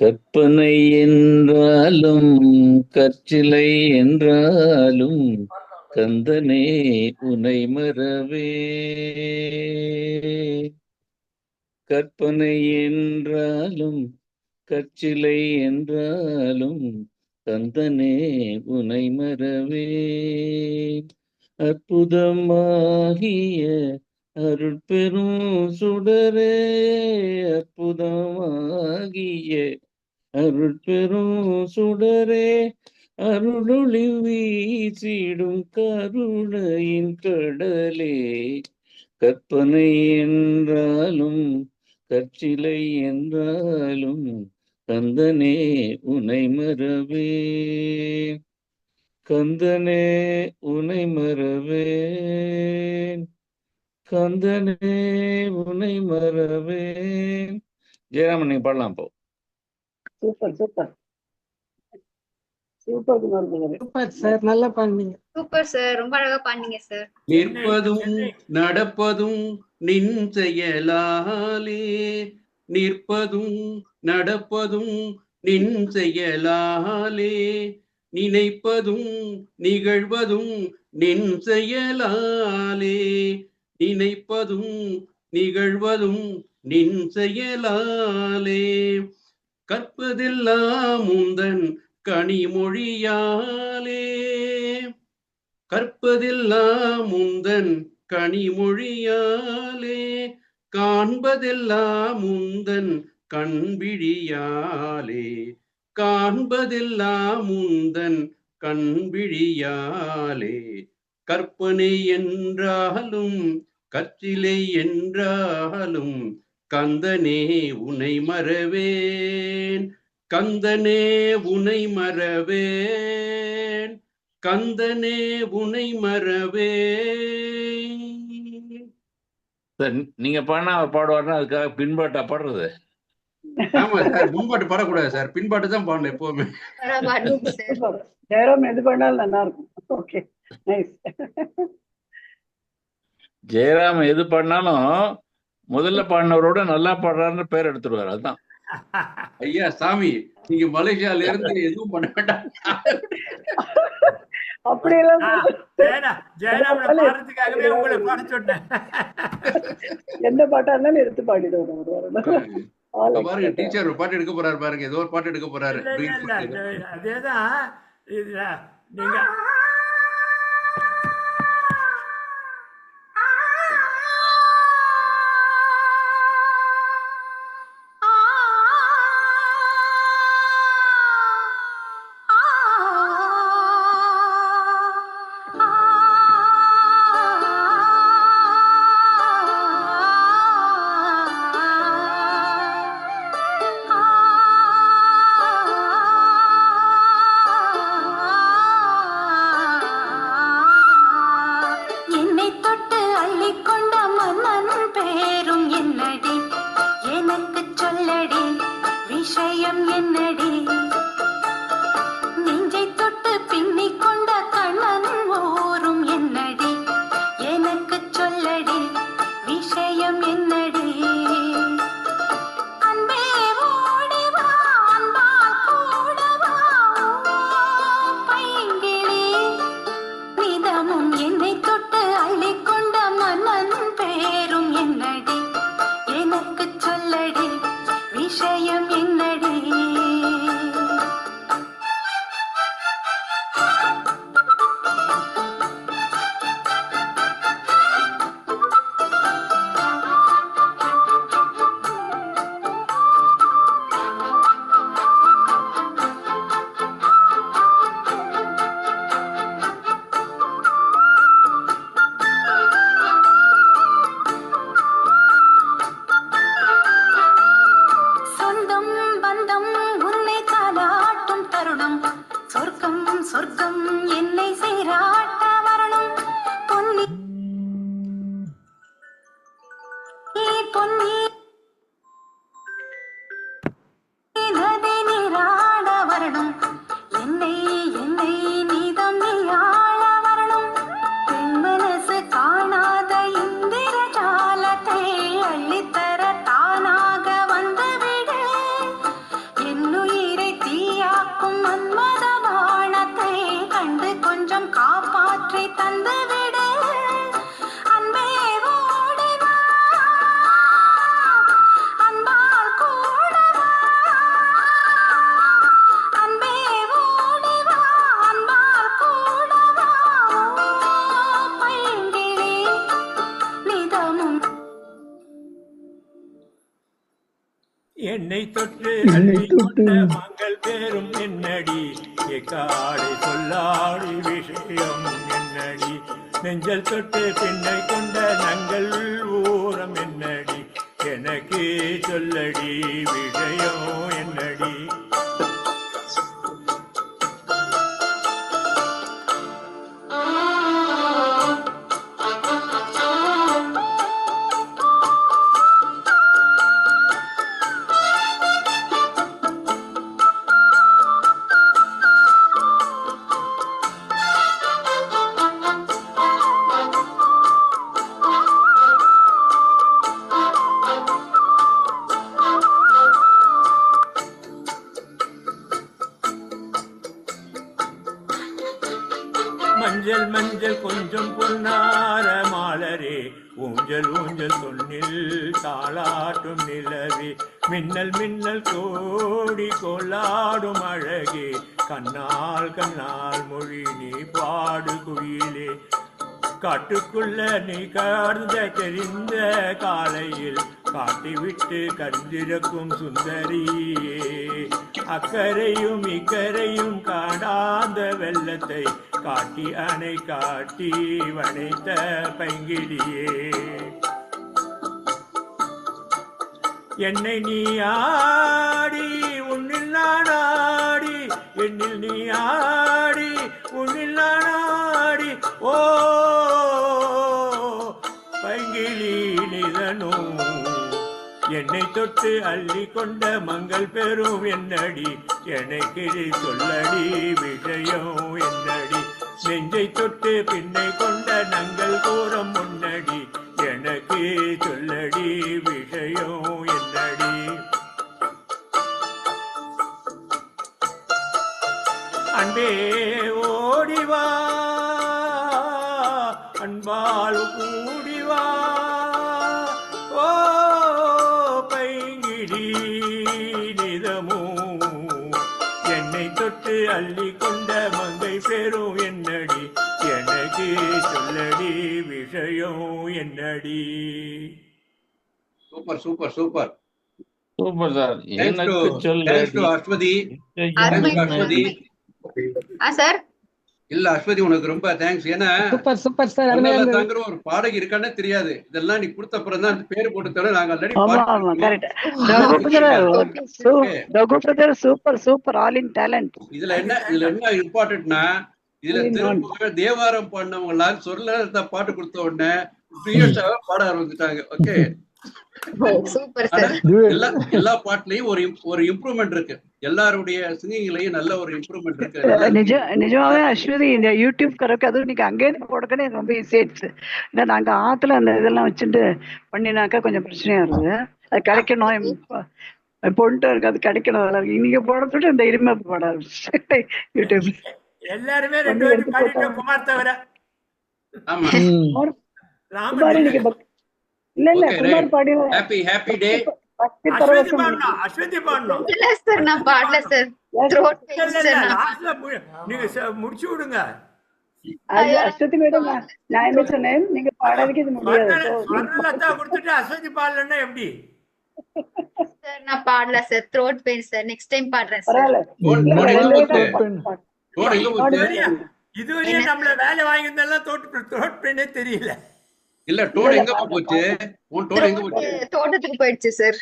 கற்பனை என்றாலும் கற்சிலை என்றாலும் கந்தனே உனை மறவே. கற்பனை என்றாலும் கற்சிலை என்றாலும் கந்தனே உனை மறவே. அற்புதமாகிய அருட்பெரும் சுடரே, அற்புதமாகிய அருட்பெரும் சுடரே, அருளொளி வீசிடும் கருணையின் கடலே. கற்பனை என்றாலும் கற்சிலை என்றாலும் கந்தனே உனை மறவே. கந்தனே உனை மறவேன், கந்தனே உனை மறவேன். ஜெயராமன் நீங்க பாடலாம் இப்போ. Super super super Kumar brother. Super sir, நல்லா பண்ணீங்க. சூப்பர் சார், ரொம்ப அழகா பண்ணீங்க சார். நிற்பதும் நடப்பதும் நின் செயலாலே, நிற்பதும் நடப்பதும் நின் செயலாலே, நினைப்பதும் நிகழ்வதும் நின் செயலாலே, நினைப்பதும் நிகழ்வதும் நின் செயலாலே. கற்பதெல்லாம் உந்தன் கனிமொழியாலே, கற்பதெல்லாம் உந்தன் கனிமொழியாலே, காண்பதெல்லாம் உந்தன் கண்விழியாலே, காண்பதெல்லாம் உந்தன் கண்விழியாலே. கற்பனை என்றாலும் கற்சிலை என்றாலும் கந்தனே உனை மறவேன், கந்தனே உனை மறவேன், கந்தனே உனை மறவேன். சார் நீங்க பாடினா அவர் பாடுவார்னா அதுக்காக பின்பாட்டா பாடுறது? ஆமா சார், முன்பாட்டு பாடக்கூடாது சார், பின்பாட்டு தான் பாடணும் எப்பவுமே. ஜெயராம் எது பண்ணாலும் நல்லா இருக்கும். Okay nice. ஜெயராம் எது பாடினாலும் முதல்ல பாடினவரோட நல்லா பாடுறாருன்னு பேர் எடுத்துருவாரு. அதுதான். ஐயா சாமி, நீங்க மலேசியால இருந்து எதுவும் பண்ண வேண்டாம். அப்படியெல்லாம் ஜெயராமனை பாடுறதுக்காகவே உங்களை பாட சொன்னேன். எந்த பாட்டா இருந்தாலும் எடுத்து பாடிடுவோம். பாருங்க, டீச்சர் ஒரு பாட்டு எடுக்க போறாரு பாருங்க, ஏதோ ஒரு பாட்டு எடுக்க போறாரு. அதேதான் நீங்க என்னும் என்னை தொட்டு அள்ளி கொண்ட மங்கள் பேரும் என்னடி எக்காடை சொல்லாடி விஷயம் என்னடி நெஞ்சல் தொட்டு பின்னை கொண்ட நங்கள் ஊரம் என்னடி எனக்கு சொல்லடி விஷயம் என்னடி. மஞ்சள் மஞ்சள் கொஞ்சம் பொன்னார மாலரே ஊஞ்சல் ஊஞ்சல் பொன்னில் தாளாட்டும் நிலவே மின்னல் மின்னல் கோடி கொள்ளாடும் அழகே கண்ணால் கண்ணால் மொழி நீ பாடு குயிலே காட்டுக்குள்ள நீ கார்ந்த தெரிந்த காலையில் காட்டிவிட்டு கண்டிருக்கும் சுந்தரியே அக்கரையும் இக்கரையும் காணாத வெள்ளத்தை காட்டி அணை காட்டி வனைத்த பைங்கிலியே என்னை நீ ஆடி உன்னில் நான் ஆடி என்னில் நீ ஆடி உன்னில் நான் ஆடி ஓ பைங்கிலி நிதனும் என்னை தொட்டு அள்ளி கொண்ட மங்கள் பெறும் என்னடி எனக்கு சொல்லடி விஷயம் என்னடி நெஞ்சை தொட்டு பின்னை கொண்ட நங்கள் கூறம் முன்னடி எனக்கு சொல்லடி விஷயம் என்னடி. அன்பே ஓடிவா அன்பால் கூடிவா ஓ பைங்கிடி நிதமோ என்னை தொட்டு அள்ளி கொண்ட மங்கை பெறும் என்னடி எனக்கு சொல்லடி விஷயம் என்னடி. Super super super super sir. எனக்கு அஸ்வதி சார் இல்ல அஸ்வதி உனக்கு ரொம்ப தேங்க்ஸ். ஏன்னா சூப்பர் சூப்பர் சார். தாங்கிற ஒரு பாடகி இருக்கானே தெரியாது. இதெல்லாம் நீ கொடுத்த அப்புறம் தான் பேரு போட்டு தர நாங்க already super super all in talent. இதுல என்ன இம்பார்ட்டன்ட்னா இதுல திரும்ப தேவாரம் பாடினவங்க எல்லாம் சொல்ல பாட்டு கொடுத்த உடனே பாட ஆரம்பிச்சுட்டாங்க. ஓகே எல்லா பாட்டுலயும் ஒரு இம்ப்ரூவ்மெண்ட் இருக்கு. எல்லாருடைய சிங்கிங்லயும் நல்ல ஒரு இம்ப்ரூவ்மெண்ட் இருக்கு. நிஜமாவே அஸ்வதி இந்த யூடியூப் கறக்கு அதுவும் நீங்க அங்கே போடக்கனே ரொம்ப ஈஸி ஆயிடுச்சு. ஏன்னா நாங்க ஆத்துல அந்த இதெல்லாம் வச்சுட்டு பண்ணினாக்கா கொஞ்சம் பிரச்சனையா இருக்குது. அது கிடைக்கணும் பொண்ணுட்டு இருக்கு, அது கிடைக்கணும். நல்லா இருக்கு. நீங்க போடுறதுட்டு இந்த இருமை பாட ஆரம்பிச்சு யூடியூப் எல்லாருமே ரெண்டு பேரும் பாடிட்டோம் குமார் தவிர. இல்ல குமார் பாடி ஹாப்பி டே அஸ்வதி பாடணும். அஸ்வதி பாடணும். இல்ல சார் நான் பாடல சார். நீங்க முடிச்சு விடுங்க. அஸ்வதி மேடம் நான் என்ன சொன்னேன், நீங்க பாடாதீங்க இது முடியாது. கொடுத்துட்டு அஸ்வதி பாடலன்னா எப்படி சார்? நான் பாடல sir. Throat pain sir. Next time பாடுறேன் சார். இதுவரையும் நம்மள வேலை வாங்கியிருந்தாலும் த்ரோட் பெயினே தெரியல. இல்ல டோன் எங்க போச்சு? உன் டோன் எங்க போச்சு? தோட்டத்துக்கு போயிடுச்சு சார்.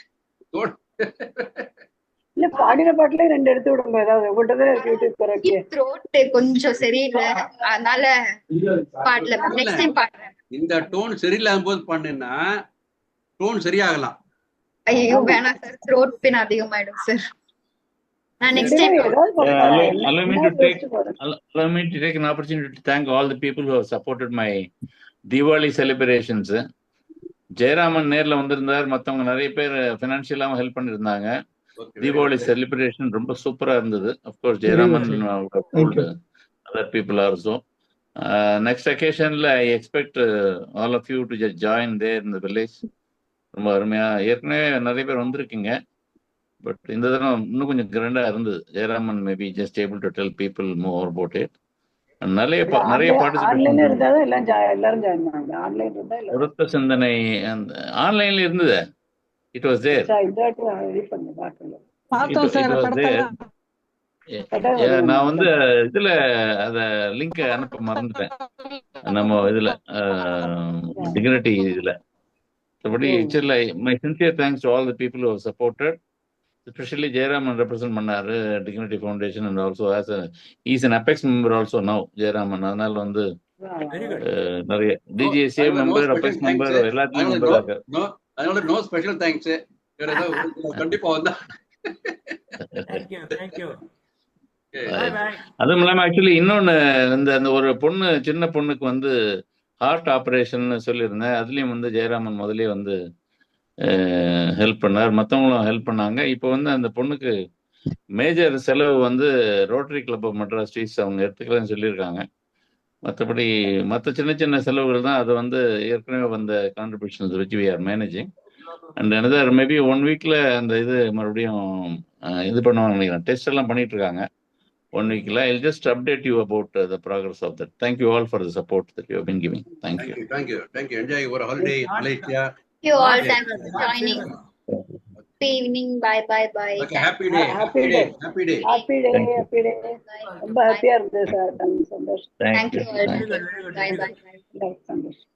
இல்ல பாடின பாட்டுல ரெண்டு எடுத்து விடுங்க. ஏதாவது உங்கள்கிட்ட யூடியூப் கறக்கு த்ரோட் கொஞ்சம் சரியில்லை, அதனால பாடல. நெக்ஸ்ட் டைம் பாடுறேன். இந்த டோன் சரியில்லாத போது பண்ணேன்னா டோன் சரியாகலாம். ஐயோ வேணாம் சார். த்ரோட் பெயின் அதிகமாயிடும் சார். நான் next time allow me to take an opportunity to thank all the people who have supported my Diwali celebrations. Jayaraman நேர்ல வந்திருந்தார். மற்றவங்க நிறைய பேர் ஃபினான்ஷியலாகவும் ஹெல்ப் பண்ணியிருந்தாங்க. தீபாவளி செலிப்ரேஷன் ரொம்ப சூப்பரா இருந்தது. Of course Jayaraman other people also. Next அக்கேஷன்ல I expect all of you to just join there in the village. ரொம்ப அருமையா ஏற்கனவே நிறைய பேர் வந்திருக்கீங்க. பட் இந்த தடவை இன்னும் கொஞ்சம் கிராண்டா இருந்தது. Jayaraman maybe just able to tell people more about it. நிறைய பார்ட்டிசிபேஷன். ஒருத்த சிந்தனை ஆன்லைன்ல இருந்தது. It was there. இந்த வாட்டி நான் ரெடி பண்ணி பார்க்கல. It, பார்த்தோம் it சார் was there. படத்தெல்லாம். படம் நான் வந்து இதுல அத லிங்க் அனுப்ப மறந்துட்டேன். நம்ம இதுல டிக்னிட்டி இதுல. அப்படி my sincere thanks to all the people who have supported. Especially Jayaraman represent பண்ணாரு Dignity Foundation and also he's an Apex member also now. Jayaraman அதனால வந்து நிறைய DGSA member, Apex member எல்லாத்தையும் member ஆக. அதனால no special thanks. வேற ஏதாவது கண்டிப்பா வந்தா. Thank you. அதுவும் இல்லாம ஆக்சுவலி இன்னொன்னு இந்த ஒரு பொண்ணு சின்ன பொண்ணுக்கு வந்து ஹார்ட் ஆப்ரேஷன் சொல்லியிருந்தேன். அதுலயும் வந்து ஜெயராமன் முதலே வந்து ஹெல்ப் பண்ணார், மற்றவங்களும் ஹெல்ப் பண்ணாங்க. இப்போ வந்து அந்த பொண்ணுக்கு மேஜர் செலவு வந்து rotary club of Madras streets அவங்க எடுத்துக்கலன்னு சொல்லியிருக்காங்க. மற்றபடி மற்ற சின்ன சின்ன செலவுகள் தான் அது வந்து ஏற்கனவே வந்த கான்ட்ரிபியூஷன்ஸ் வச்சு we are managing. And another maybe 1 வீக்ல அந்த இது மறுபடியும் இது பண்ணுவாங்க நினைக்கிறேன். டெஸ்ட் எல்லாம் பண்ணிட்டு இருக்காங்க 1 weekல. I'll just update you about the progress of that. Thank you all for the support that you have been giving. Thank you. Thank you. Enjoy your holiday in Malaysia. Thank you all. Thanks for joining. Good evening. Bye. Okay, happy day. Happy day. ரொம்ப ஹாப்பியா இருந்தது sir. சந்தோஷம். Thank you all. Bye. சந்தோஷம்.